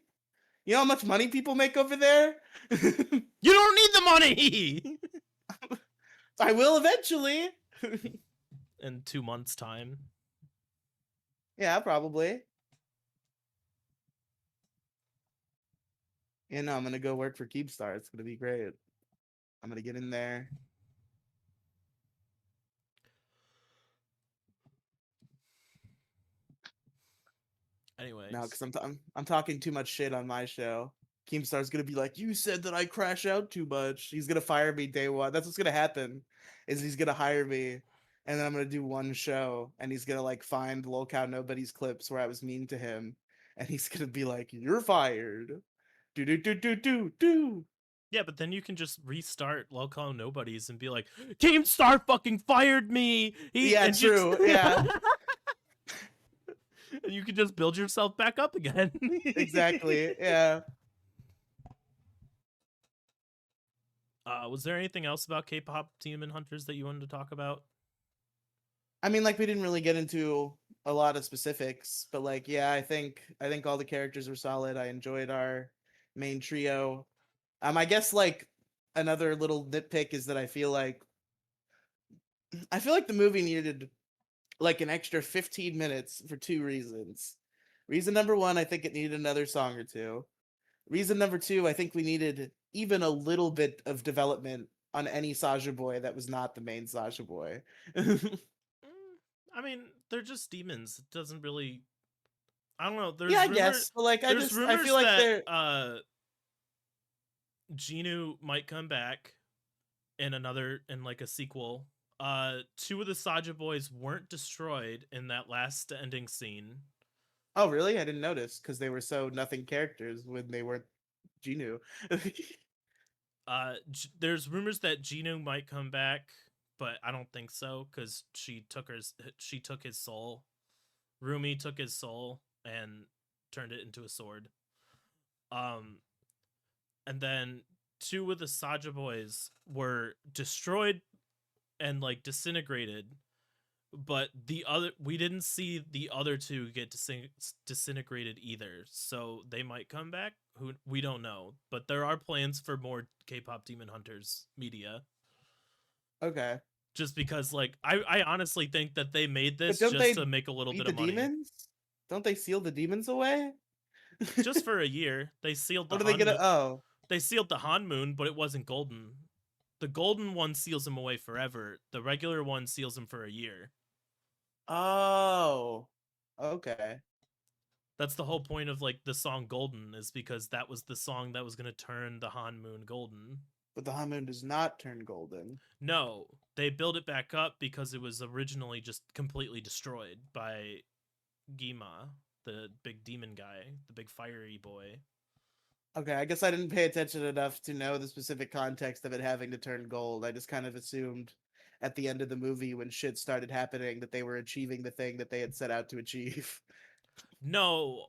You know how much money people make over there? You don't need the money! I will eventually. In 2 months' time. Yeah, probably. You know, I'm gonna go work for Keepstar. It's gonna be great. I'm gonna get in there. No, Anyways. because I'm talking too much shit on my show. Keemstar's gonna be like, "You said that I crash out too much." He's gonna fire me day one. That's what's gonna happen. Is he's gonna hire me, and then I'm gonna do one show, and he's gonna like find lolcow nobody's clips where I was mean to him, and he's gonna be like, "You're fired." Do do do do do do. Yeah, but then you can just restart Local Nobodies and be like, Keemstar fucking fired me! Yeah, And just true. Yeah, and you can just build yourself back up again. exactly. Yeah. Was there anything else about K-pop Demon Hunters that you wanted to talk about? I mean, like we didn't really get into a lot of specifics, but like, yeah, I think all the characters were solid. I enjoyed our main trio. I guess like another little nitpick is that I feel like the movie needed like an extra 15 minutes for two reasons. Reason number one, I think it needed another song or two. Reason number two, I think we needed even a little bit of development on any Sasha boy that was not the main Sasha boy. I mean, they're just demons. It doesn't really. I don't know. Yeah, I guess. But like There's I feel rumors like that they're Genu might come back in like a sequel. Two of the Saja boys weren't destroyed in that last ending scene. Oh, really? I didn't notice because they were so nothing characters when they weren't Genu. There's rumors that Genu might come back, but I don't think so because she took his soul. Rumi took his soul and turned it into a sword. Um, and then two of the Saja boys were destroyed and like disintegrated, but the other we didn't see the other two get disintegrated either, so they might come back. Who we don't know, but there are plans for more K-pop Demon Hunters media. Okay. Just because, like, I honestly think that they made But this don't just they to make a little beat bit the of money. demons? Don't they seal the demons away? Just for a year, they sealed the What are they Han gonna Moon. oh. They sealed the Han Moon, but it wasn't golden. The golden one seals him away forever. The regular one seals him for a year. Oh. Okay. That's the whole point of like the song Golden, is because that was the song that was going to turn the Han Moon golden. But the Hamun does not turn golden. No, they built it back up because it was originally just completely destroyed by Gima, the big demon guy, the big fiery boy. Okay, I guess I didn't pay attention enough to know the specific context of it having to turn gold. I just kind of assumed at the end of the movie when shit started happening that they were achieving the thing that they had set out to achieve. No,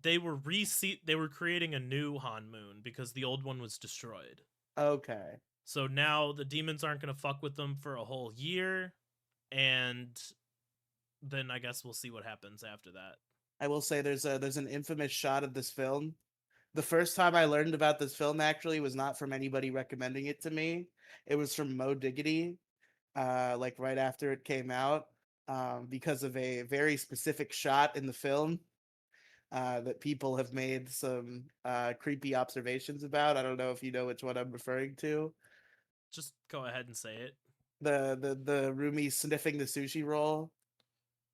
they were creating a new Han Moon because the old one was destroyed. Okay. So now the demons aren't going to fuck with them for a whole year, and then I guess we'll see what happens after that. I will say there's an infamous shot of this film. The first time I learned about this film actually was not from anybody recommending it to me. It was from Mo Diggity, like right after it came out, because of a very specific shot in the film that people have made some creepy observations about. I don't know if you know which one I'm referring to. Just go ahead and say it. The Rumi sniffing the sushi roll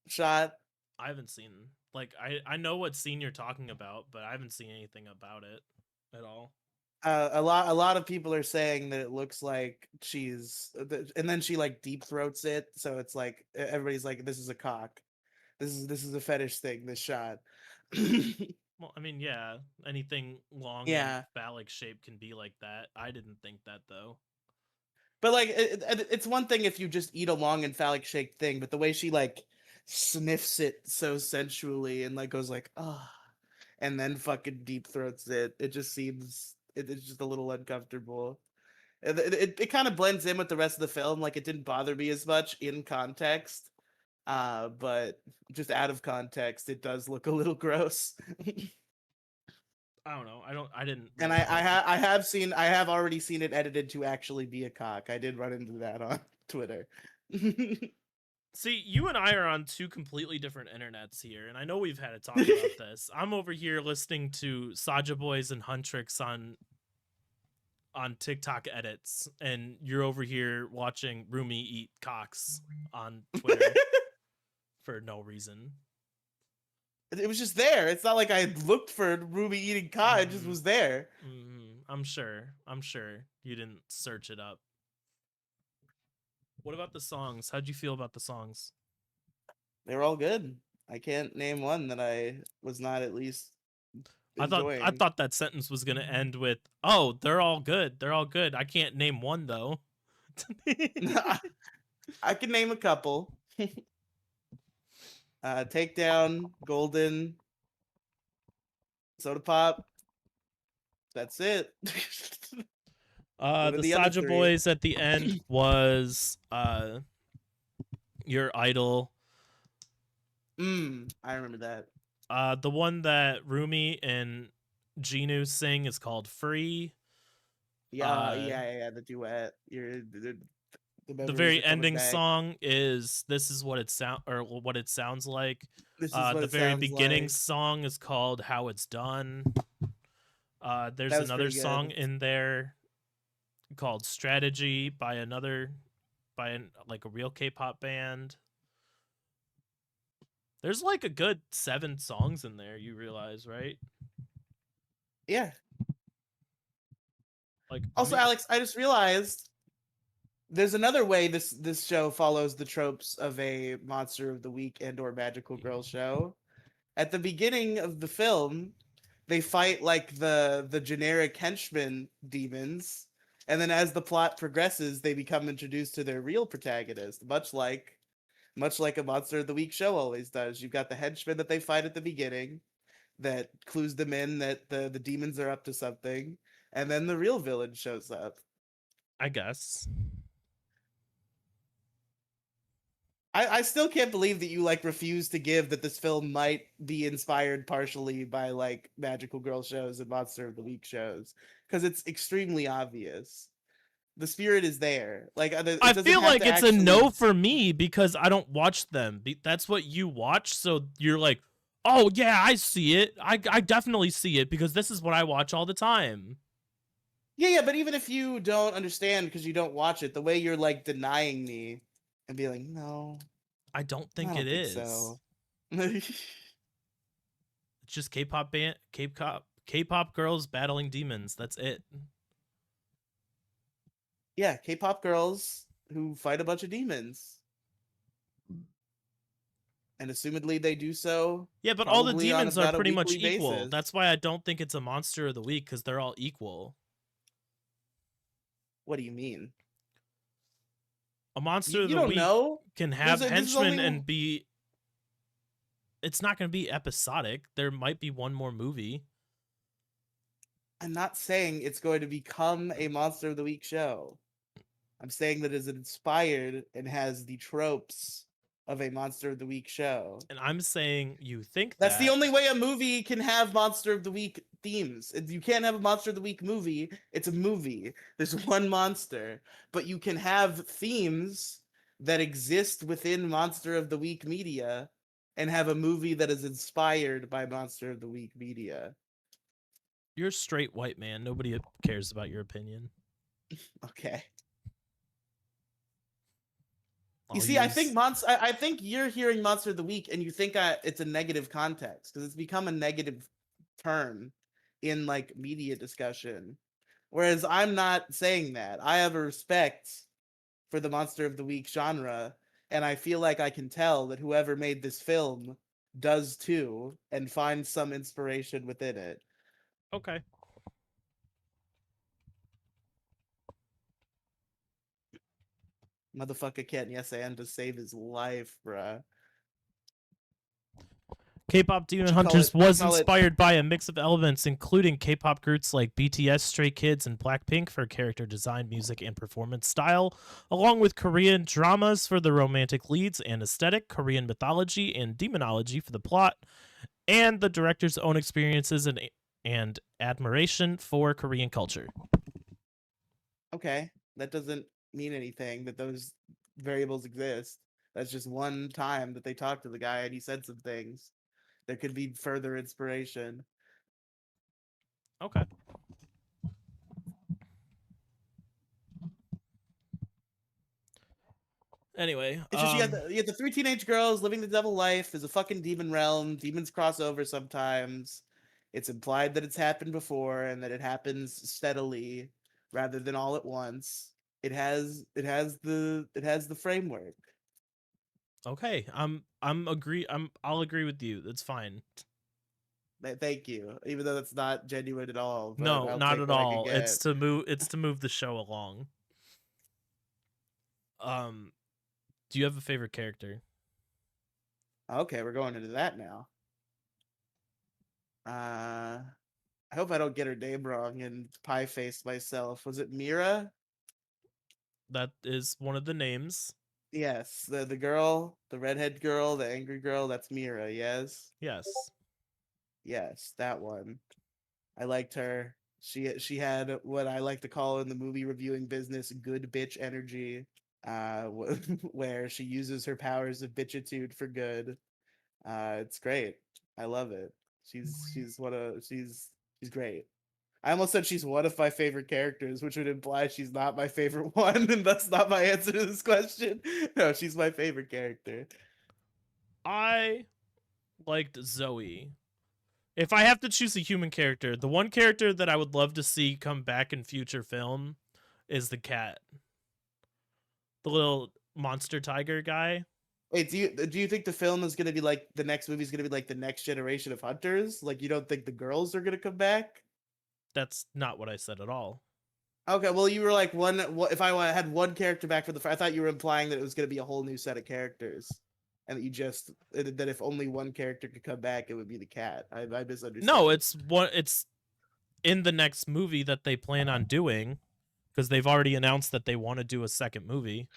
shot. I haven't seen like I know what scene you're talking about, but I haven't seen anything about it at all. A lot of people are saying that it looks like and then she like deep throats it, so it's like everybody's like, this is a cock. This is a fetish thing. This shot. Well, I mean, yeah, anything long and Yeah, phallic shape can be like that. I didn't think that though. but like it's one thing if you just eat a long and phallic shaped thing, but the way she like sniffs it so sensually and like goes like ah, and then fucking deep throats it, it just seems it's just a little uncomfortable. It kind of blends in with the rest of the film. Like it didn't bother me as much in context, but just out of context, it does look a little gross. I don't know. I didn't And really notice. I have already seen it edited to actually be a cock. I did run into that on Twitter. See, you and I are on two completely different internets here, and I know we've had a talk about this. I'm over here listening to Saja Boys and Huntrix on TikTok edits, and you're over here watching Rumi eat cocks on Twitter for no reason. It was just there. It's not like I looked for Ruby eating cock. It just Mm, was there. I'm sure. I'm sure you didn't search it up. What about the songs? How'd you feel about the songs? They were all good. I can't name one that I was not at least I enjoying. thought that sentence was gonna end with, "Oh, they're all good. They're all good. I can't name one though." I can name a couple. Takedown, Golden, Soda Pop. That's it. What are The the other Saja three? Boys at the end was your idol. I remember that. The one that Rumi and Genu sing is called "Free." Yeah, Uh, yeah. The duet. The the memories are very coming ending back. song is "This Is What It Sound" or what it sounds like. This is what The it very sounds beginning like. song is called "How It's Done." There's That was another pretty song good. in there called "Strategy" by like a real K-pop band. There's like a good 7 songs in there. You realize, right? Yeah. Like Also, me. Alex, I just realized there's another way this show follows the tropes of a monster of the week and or magical girl show. At the beginning of the film, they fight like the generic henchmen demons, and then as the plot progresses, they become introduced to their real protagonist, much like a monster of the week show always does. You've got the henchmen that they fight at the beginning that clues them in that the demons are up to something, and then the real villain shows up. I guess. I still can't believe that you like refuse to give that this film might be inspired partially by like magical girl shows and monster of the week shows, because it's extremely obvious. The spirit is there. Like I it doesn't feel have like to it's a no actually. for me because I don't watch them. That's what you watch, so you're like, "Oh yeah, I see it. I definitely see it because this is what I watch all the time." Yeah, but even if you don't understand because you don't watch it, the way you're like denying me and be like, no, I don't I think it don't think is. so. It's just K-pop girls battling demons. That's it. Yeah, K-pop girls who fight a bunch of demons, and assumedly they do so Yeah, but all the probably on demons are about a pretty much weekly equal. basis. That's why I don't think it's a monster of the week because they're all equal. What do you mean? A monster of You the don't week know. can There's have this is henchmen only. and be. It's not going to be episodic. There might be one more movie. I'm not saying it's going to become a monster of the week show. I'm saying that it's inspired and has the tropes of a monster of the week show. And I'm saying you think That's the that. only way a movie can have monster of the week themes. You can't have a monster of the week movie. It's a movie. There's one monster, but you can have themes that exist within monster of the week media and have a movie that is inspired by Monster of the Week media. You're a straight white man. Nobody cares about your opinion. Okay. You I'll see, I think use I think you're hearing Monster of the Week and you think it's a negative context because it's become a negative term in like media discussion. Whereas I'm not saying that. I have a respect for the Monster of the Week genre, and I feel like I can tell that whoever made this film does too and finds some inspiration within it. okay. Motherfucker can't yes and to save his life, bruh. K-pop Demon Hunters You was call it inspired by a mix of elements, including K-pop groups like BTS, Stray Kids, and Blackpink for character design, music, and performance style, along with Korean dramas for the romantic leads and aesthetic, Korean mythology and demonology for the plot, and the director's own experiences and admiration for Korean culture. okay. That doesn't mean anything that those variables exist. That's just one time that they talked to the guy and he said some things. There could be further inspiration. Okay. Anyway, It's just you have the three teenage girls living the devil life. There's a fucking demon realm. Demons cross over sometimes. It's implied that it's happened before and that it happens steadily rather than all at once. It has the framework. okay. I'll agree with you. That's fine. Thank you. Even though that's not genuine at all, but No, I'll not take at what I can all. get. It's to move the show along. Um, do you have a favorite character? Okay, we're going into that now. I hope I don't get her name wrong and pie face myself. Was it Mira? That is one of the names. Yes, the girl, the redhead girl, the angry girl, that's Mira, yes. Yes. Yes, that one. I liked her. She had what I like to call in the movie reviewing business good bitch energy, where she uses her powers of bitchitude for good. It's great. I love it. She's great. I almost said she's one of my favorite characters, which would imply she's not my favorite one, and that's not my answer to this question. No, she's my favorite character. I liked Zoe. If I have to choose a human character, the one character that I would love to see come back in future film is the cat. The little monster tiger guy. Wait, do you think the film is gonna be like the next movie is gonna be like the next generation of hunters? Like you don't think the girls are gonna come back? That's not what I said at all. Okay, well you were like if I had one character back for I thought you were implying that it was gonna be a whole new set of characters, and that you just that if only one character could come back, it would be the cat. I No, misunderstood. it's in the next movie that they plan on doing because they've already announced that they want to do a second movie.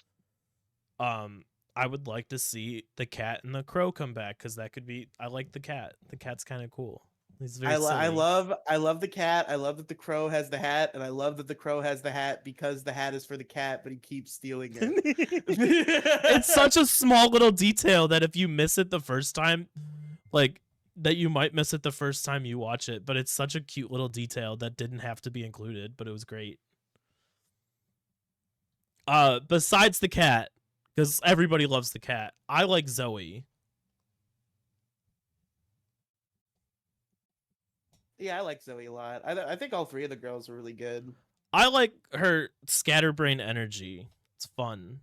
Um, I would like to see the cat and the crow come back because that could be. I like the cat. The cat's kind of cool. He's very silly. I love the cat. I love that the crow has the hat, and I love that the crow has the hat because the hat is for the cat, but he keeps stealing it. It's such a small little detail that if you miss it the first time, like that you might miss it the first time you watch it, but it's such a cute little detail that didn't have to be included, but it was great. Besides the cat, because everybody loves the cat, I like Zoe. Yeah, I like Zoe a lot. I think all three of the girls are really good. I like her scatterbrain energy. It's fun.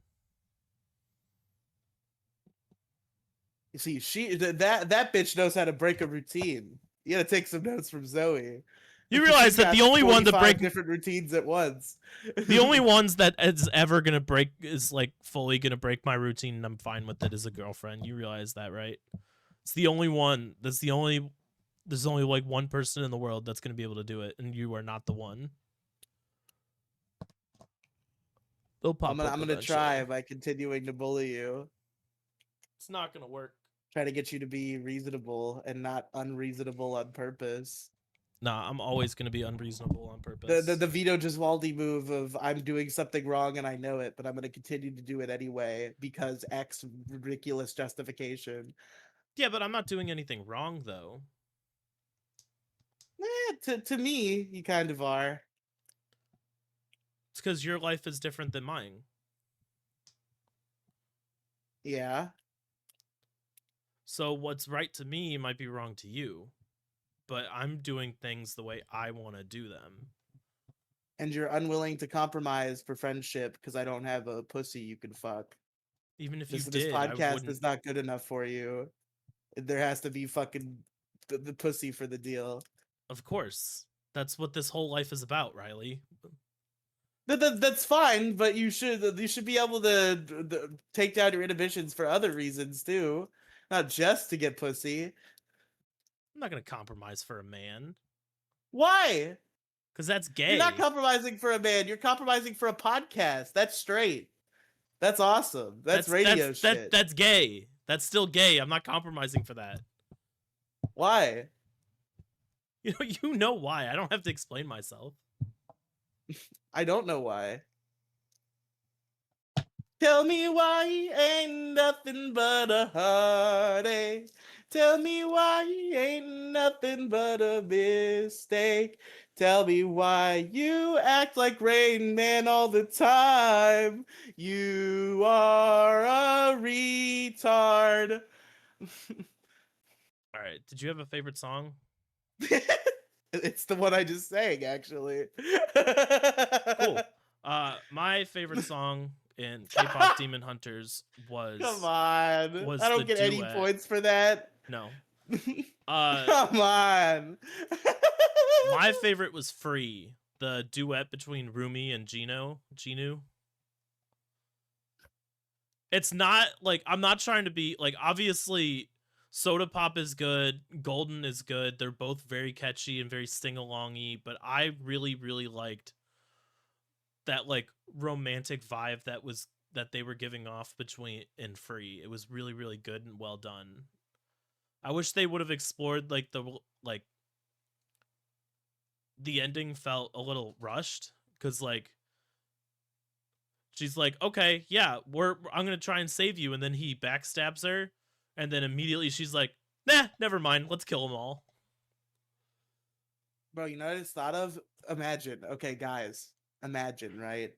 You see, that bitch knows how to break a routine. You gotta take some notes from Zoe. You She's realize that got the only one to 45 break, different routines at once. the only ones that is ever gonna break is like fully gonna break my routine, and I'm fine with it as a girlfriend. You realize that, right? It's the only one. That's the only. There's only like one person in the world that's gonna be able to do it, and you are not the one. They'll I'm pop gonna up I'm gonna try eventually. by continuing to bully you. It's not gonna work. Try to get you to be reasonable and not unreasonable on purpose. Nah, I'm always gonna be unreasonable on The purpose. the Vito Giswaldi move of I'm doing something wrong and I know it, but I'm gonna continue to do it anyway because X ridiculous justification. Yeah, but I'm not doing anything wrong though. To me, you kind of are. It's because your life is different than mine. Yeah. So what's right to me might be wrong to you, but I'm doing things the way I want to do them. And you're unwilling to compromise for friendship because I don't have a pussy you can fuck. Even if you This did, I podcast wouldn't. is not good enough for you. There has to be fucking the pussy for the deal. Of course. That's what this whole life is about, Riely. That's fine, but you should be able to take down your inhibitions for other reasons too, not just to get pussy. I'm not going to compromise for a man Why? because that's You're not gay. compromising for a man. You're compromising for a podcast. That's straight. That's awesome. That's radio shit. That's gay. That's still gay. I'm not compromising for that. Why? You know why. I don't have to explain myself. I don't know why. Tell me why ain't nothing but a heartache. Tell me why ain't nothing but a mistake. Tell me why you act like Rain Man all the time. You are a retard. All right. Did you have a favorite song? It's the one I just sang, actually. Cool. My favorite song in K-pop Demon Hunters Come was on. I the don't get any duet. points for that. No. Uh Come on. my favorite was Free, the duet between Rumi and Ginu. It's not like I'm not trying to be like obviously Soda Pop is good, Golden is good. They're both very catchy and very sing-alongy, but I really liked that like romantic vibe that they were giving off between in Free. It was really good and well done. I wish they would have explored like the ending felt a little rushed cuz like she's like, "Okay, yeah, I'm going to try and save you," and then he backstabs her and then immediately she's like, "Nah, never mind. Let's kill them all." Bro, you know what I just thought of? Imagine, okay, guys, imagine, right?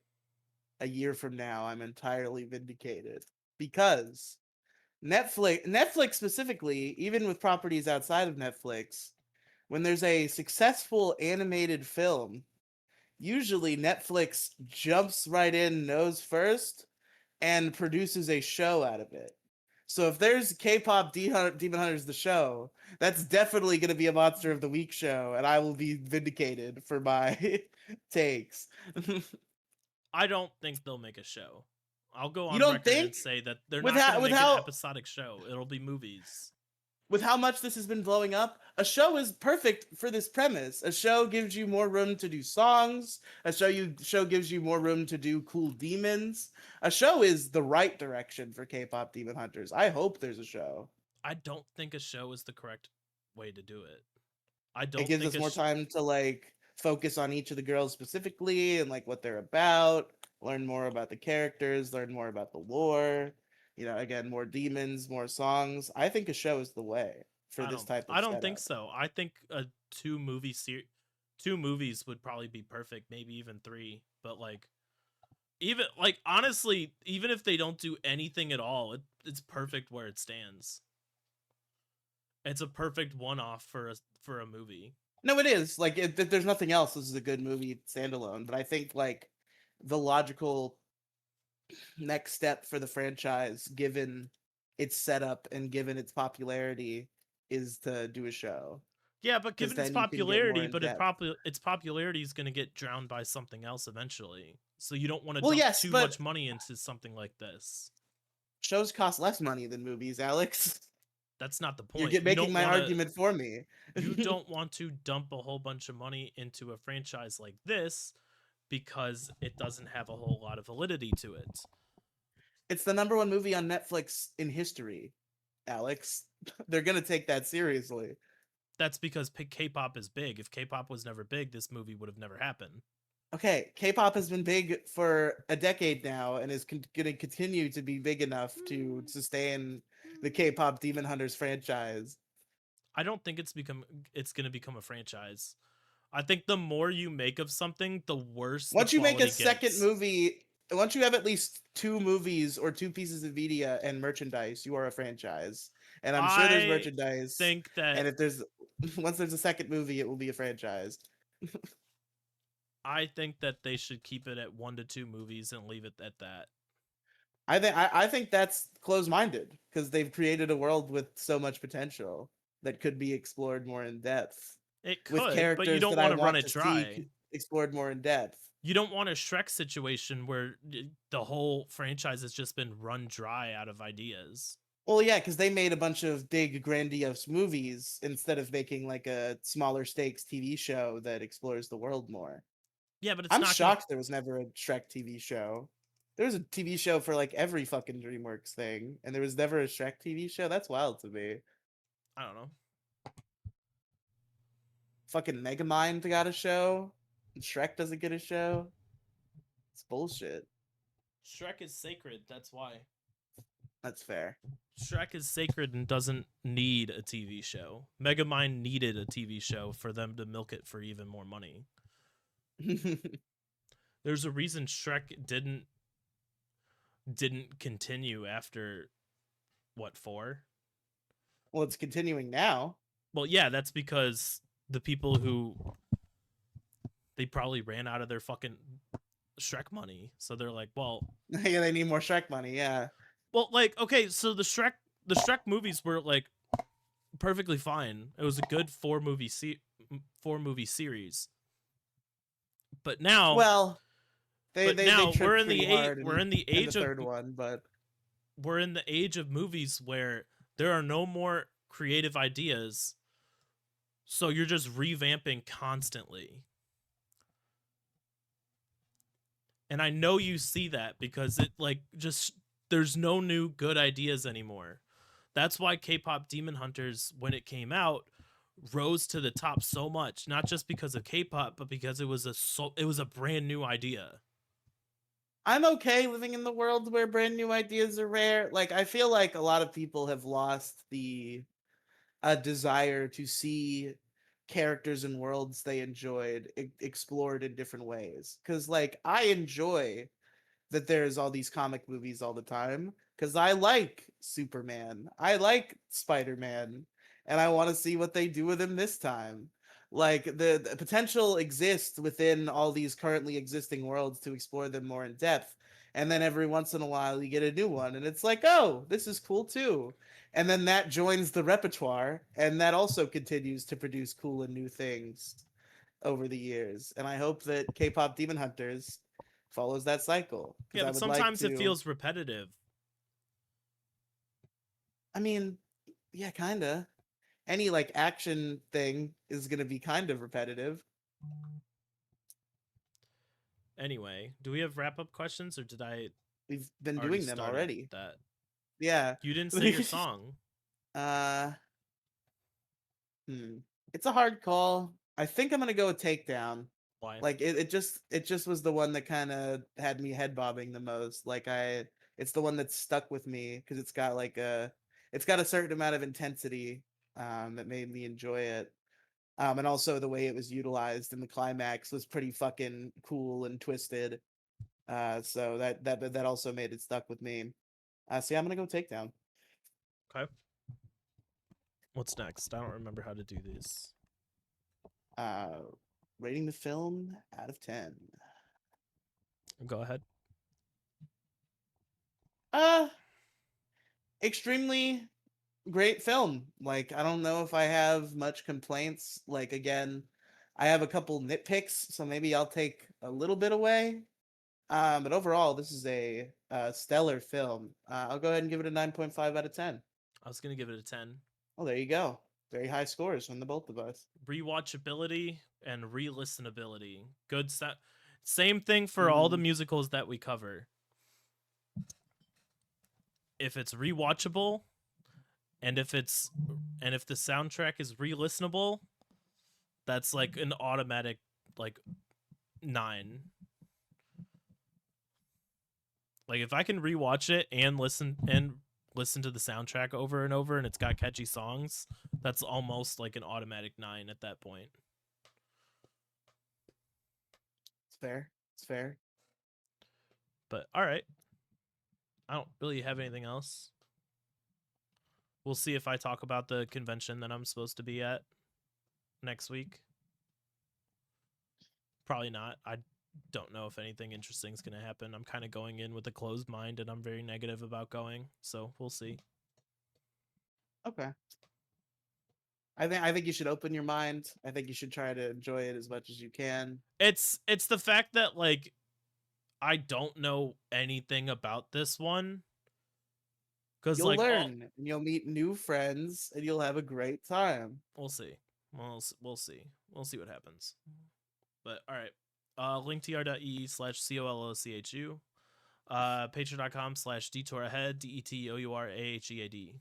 A year from now, I'm entirely vindicated because Netflix specifically, even with properties outside of Netflix, when there's a successful animated film, usually Netflix jumps right in nose first and produces a show out of it. So if there's K-pop Demon Hunters the show, that's definitely going to be a Monster of the Week show, and I will be vindicated for my takes. I don't think they'll make a show. I'll go You on don't record think and say that they're with not going how to with make an how episodic show. It'll be movies. with how much this has been blowing up, a show is perfect for this premise. A show gives you more room to do songs. Show gives you more room to do cool demons. A show is the right direction for K-pop Demon Hunters. I hope there's a show. I don't think a show is the correct way to do it. I It don't gives think us more time to like focus on each of the girls specifically and like what they're about, learn more about the characters, learn more about the lore. You know, again, more demons, more songs. I think a show is the way for this type of I don't think setup. so. I think a two movies would probably be perfect, maybe even three. But like even like honestly, even if they don't do anything at all, it's perfect where it stands. It's a perfect one-off for a movie. No, it is. Like, if there's nothing else, this is a good movie standalone. But I think like the logical next step for the franchise, given its setup and given its popularity, is to do a show Yeah, but because given its then you can get more popularity, in but depth. its popularity is going to get drowned by something else eventually. So you don't want to Well, dump yes, too but much money into something like this. shows cost less money than movies, Alex. That's not the You're point. making my argument for me. You don't want to dump a whole bunch of money into a franchise like this because it doesn't have a whole lot of validity to it. It's the number one movie on Netflix in history, Alex. They're gonna take that seriously. That's because K-pop is big. If K-pop was never big, this movie would have never happened. Okay, K-pop has been big for a decade now and is going to continue to be big enough to sustain the K-pop Demon Hunters franchise. I don't think it's going to become a franchise. I think the more you make of something, the worse the Once you make a quality second gets. movie, once you have at least two movies or two pieces of media and merchandise, you are a franchise. And I'm sure there's I merchandise. think that And if there's once there's a second movie, it will be a franchise. I think that they should keep it at 1 to 2 movies and leave it at that. I think that's closed-minded because they've created a world with so much potential that could be explored more in depth It with could, but you characters don't that I want to run want it to see dry. explored more in depth. You don't want a Shrek situation where the whole franchise has just been run dry out of ideas. Well, yeah, because they made a bunch of big, grandiose movies instead of making like a smaller stakes TV show that explores the world more. Yeah, but it's I'm not going to. shocked there was never a Shrek TV show. There was a TV show for like every fucking DreamWorks thing, and there was never a Shrek TV show. That's wild to me. I don't know. Fucking Megamind got a show, and Shrek doesn't get a show. It's bullshit. Shrek is sacred, that's why. That's fair. Shrek is sacred and doesn't need a TV show. Megamind needed a TV show for them to milk it for even more money. There's a reason Shrek didn't continue after what, 4? Well, it's continuing now. Well, yeah, that's because the people who they probably ran out of their fucking Shrek money. So they're like, well, Yeah, they need more Shrek money. Yeah. well, like, okay, so the Shrek movies were like perfectly fine. It was a good 4 movie series. But now, Well, they we're tripped in pretty the hard we're in the in the age of third one, but movies where there are no more creative ideas. So you're just revamping constantly. And I know you see that because it like just there's no new good ideas anymore. That's why K-pop Demon Hunters, when it came out, rose to the top so much, not just because of K-pop, but because it was a brand new idea. I'm okay living in the world where brand new ideas are rare. Like I feel like a lot of people have lost the desire to see characters and worlds they enjoyed explored in different ways. Because like I enjoy that there's all these comic movies all the time because I like Superman, I like Spider-Man, and I want to see what they do with him this time. Like the potential exists within all these currently existing worlds to explore them more in depth. And then every once in a while you get a new one, and it's like, oh, this is cool too. And then that joins the repertoire, and that also continues to produce cool and new things over the years. And I hope that K-pop Demon Hunters follows that cycle because Yeah, I but would like sometimes it to. feels repetitive. I mean, yeah, kinda. Any like action thing is gonna be kind of repetitive. Anyway, do we have wrap-up questions or did I We've been already doing them started already. that? Yeah. You didn't sing your song. uh, hmm. It's a hard call. I think I'm gonna go with Takedown. Why? Like it just was the one that kind of had me head bobbing the most. It's the one that stuck with me because it's got a certain amount of intensity that made me enjoy it. And also the way it was utilized in the climax was pretty fucking cool and twisted. So that also made it stuck with me. So yeah, I'm gonna go Takedown. Okay. What's next? I don't remember how to do this. Uh, Rating the film out of 10. Go ahead. Uh, Extremely great film. Like I don't know if I have much complaints. Like again, I have a couple nitpicks, so maybe I'll take a little bit away. But overall, this is a stellar film. I'll go ahead and give it a 9.5 out of 10. I was gonna give it a 10. Oh, there you go. Very high scores from the both of us. Rewatchability and re-listenability. Good set. Same thing for all the Mm. musicals that we cover. If it's rewatchable, and if the soundtrack is re-listenable, that's like an automatic like 9. Like if I can rewatch it and listen to the soundtrack over and over and it's got catchy songs, that's almost like an automatic 9 at that point. It's fair. It's fair. But all right, I don't really have anything else. We'll see if I talk about the convention that I'm supposed to be at next week. Probably not. I don't know if anything interesting is going to happen. I'm kind of going in with a closed mind and I'm very negative about going. So we'll see. Okay. I think you should open your mind. I think you should try to enjoy it as much as you can. It's the fact that like I don't know anything about this one cuz You'll like all learn and you'll meet new friends and you'll have a great time. we'll see. We'll see. We'll see what happens. But all right. linktr.ee/COLOCHU. Patreon.com/Detour Ahead. DETOURAHEAD.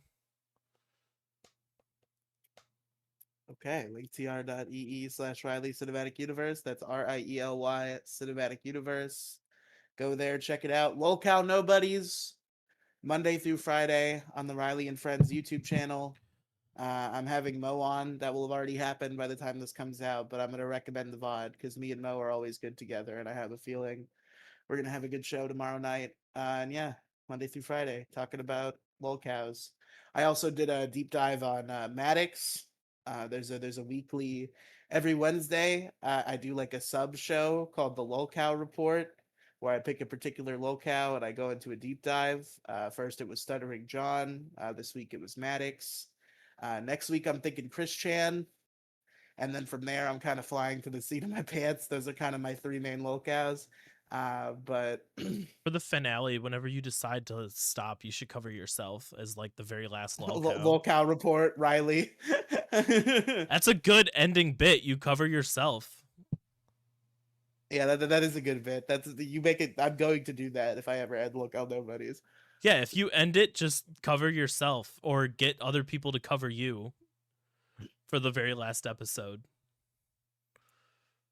Okay, linktr.ee/Riely Cinematic Universe. That's RIELY Cinematic Universe. Go there, check it out. Locale Nobodies, Monday through Friday on the Riely and Friends YouTube channel. I'm having Mo on. That will have already happened by the time this comes out, but I'm going to recommend the VOD because me and Mo are always good together, and I have a feeling we're going to have a good show tomorrow night. And yeah, Monday through Friday, talking about lolcows. I also did a deep dive on Maddox. There's a weekly every Wednesday. I do like a sub show called the Lolcow Report, where I pick a particular lolcow and I go into a deep dive. First it was Stuttering John. This week it was Maddox. Next week I'm thinking Chris Chan, and then from there I'm kind of flying to the seat of my pants. Those are kind of my three main lolcows. But For the finale, whenever you decide to stop, you should cover yourself as like the very last lolcow. lolcow report, Riely. That's a good ending bit. You cover yourself. Yeah, that is a good bit. That's you make it. I'm going to do that if I ever end lolcow nobodies. Yeah, if you end it, just cover yourself or get other people to cover you for the very last episode.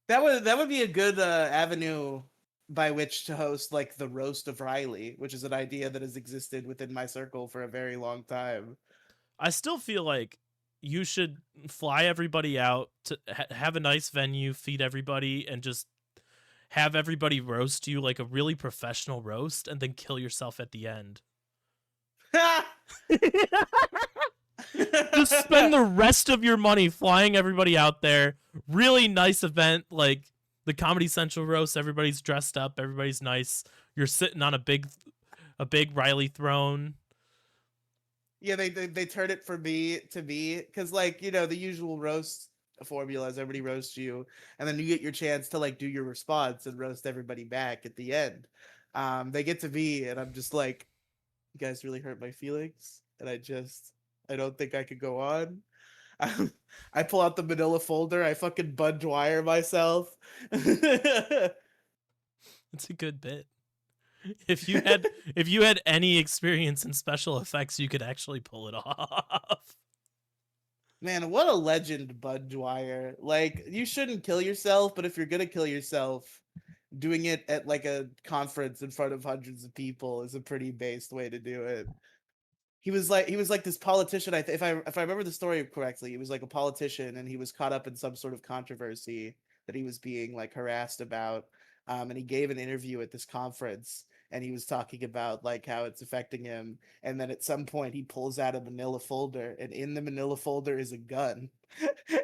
That would be a good avenue by which to host like the roast of Riely, which is an idea that has existed within my circle for a very long time. I still feel like you should fly everybody out to have a nice venue, feed everybody, and just have everybody roast you like a really professional roast and then kill yourself at the end. Just spend the rest of your money flying everybody out there. Really nice event, like the Comedy Central roast. Everybody's dressed up. Everybody's nice. You're sitting on a big Riely throne. Yeah, they turn it from me to me because like the usual roast formulas, everybody roasts you, and then you get your chance to like do your response and roast everybody back at the end. They get to me, and I'm just like, you guys really hurt my feelings, and I don't think I could go on. I pull out the manila folder, I fucking Bud Dwyer myself. It's a good bit. If you had any experience in special effects, you could actually pull it off. Man, what a legend, Bud Dwyer. Like, you shouldn't kill yourself, but if you're gonna kill yourself, doing it at like a conference in front of hundreds of people is a pretty based way to do it. He was like this politician. If I remember the story correctly, he was like a politician, and he was caught up in some sort of controversy that he was being like harassed about. And he gave an interview at this conference, and he was talking about like how it's affecting him. And then at some point, he pulls out a Manila folder, and in the Manila folder is a gun.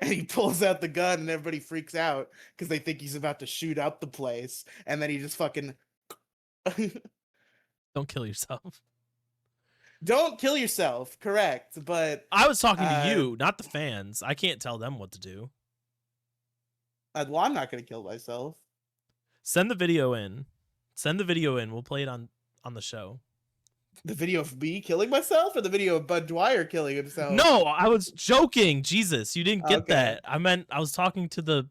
And he pulls out the gun, and everybody freaks out because they think he's about to shoot up the place. And then he just fucking Don't kill yourself. don't kill yourself. Correct, but I was talking to uh you, not the fans. I can't tell them what to do. well, I'm not gonna kill myself. Send the video in. Send the video in. We'll play it on the show. The video of me killing myself, or the video of Bud Dwyer killing himself? No, I was joking. Jesus, you didn't get Okay. that. I meant I was talking to the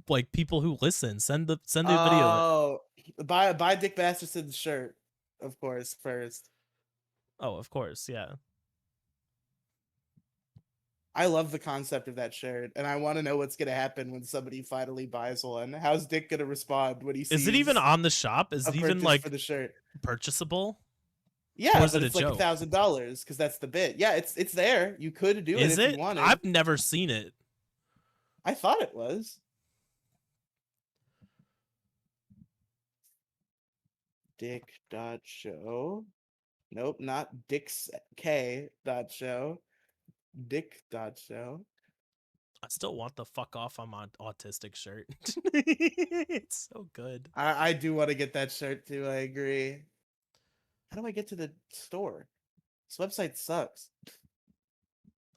like people who listen. Send the video in. Oh, buy Dick Masterson's shirt, of course. First, Oh, of course, yeah. I love the concept of that shirt, and I want to know what's gonna happen when somebody finally buys one. How's Dick gonna respond when he Is it even sees on the shop? Is a it even purchase for like the shirt? purchasable? Or Yeah, is but it a it's like joke? $1,000 because that's the bit. Yeah, it's there. You could do it Is if you it? wanted. I've never seen it. I thought it was Dick dot show. Nope, not Dick's K dot show. Dick dot show. I still want the fuck off I'm on autistic shirt. It's so good. I do want to get that shirt too. I agree. How do I get to the store? This website sucks.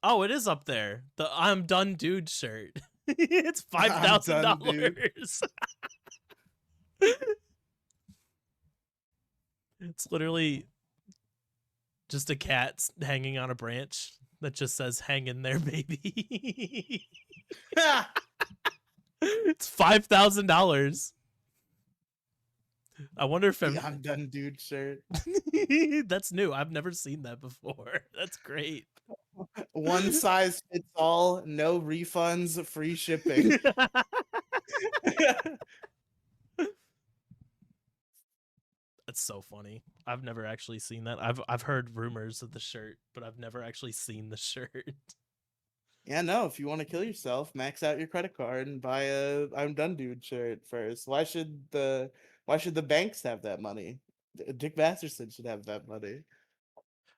Oh, it is up there. The I'm done dude shirt. It's five I'm thousand done, dude. dollars. It's literally just a cat hanging on a branch that just says "Hang in there, baby." It's $5,000. I wonder if The I'm done, dude shirt. that's new. I've never seen that before. That's great. One size fits all, no refunds, free shipping. That's so funny. I've never actually seen that. I've heard rumors of the shirt, but I've never actually seen the shirt. Yeah, no, if you want to kill yourself, max out your credit card and buy a I'm done dude shirt first. Why should the banks have that money? Dick Masterson should have that money.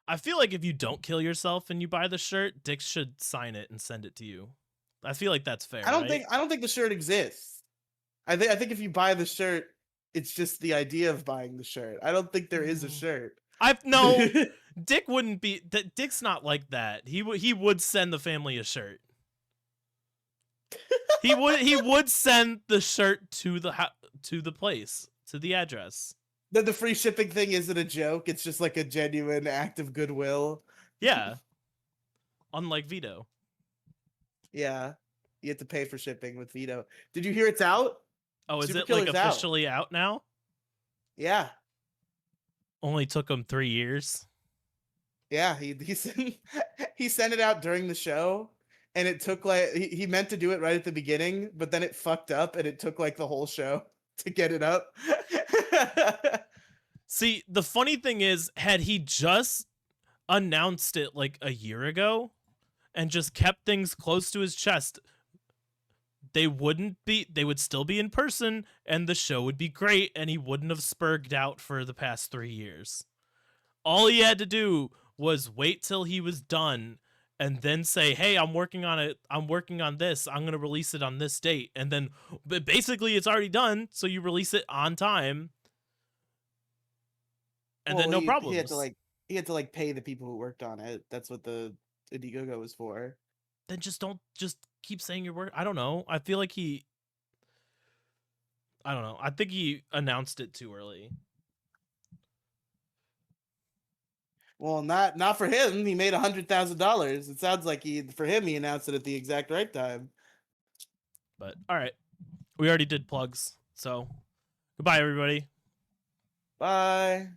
I feel like if you don't kill yourself and you buy the shirt, Dick should sign it and send it to you. I feel like that's fair, I don't right? think I don't think the shirt exists. I think if you buy the shirt, it's just the idea of buying the shirt. I don't think there is a shirt. I've no Dick wouldn't be Dick's not like that. He would send the family a shirt. He would send the shirt to the place, to the address. The free shipping thing isn't a joke. It's just like a genuine act of goodwill. Yeah. Unlike Vito. Yeah. You have to pay for shipping with Vito. Did you hear it's out? Oh, is Super it like Killer's out. officially out now? Yeah. Only took him 3 years. Yeah, he sent it out during the show, and it took like he meant to do it right at the beginning, but then it fucked up, and it took like the whole show to get it up. See, the funny thing is, had he just announced it like a year ago and just kept things close to his chest, they would still be in person and the show would be great and he wouldn't have spurged out for the past 3 years. All he had to do was wait till he was done and then say, "Hey, I'm working on it. I'm working on this. I'm going to release it on this date." And then but basically it's already done, so you release it on time. And Well, then no he had to problems. like pay the people who worked on it. That's what the Indiegogo was for. Then just keep saying your word. I don't know. I feel like I don't know. I think he announced it too early. Well, not for him. He made $100,000. It sounds like he announced it at the exact right time. But all right. We already did plugs. So, goodbye everybody. Bye.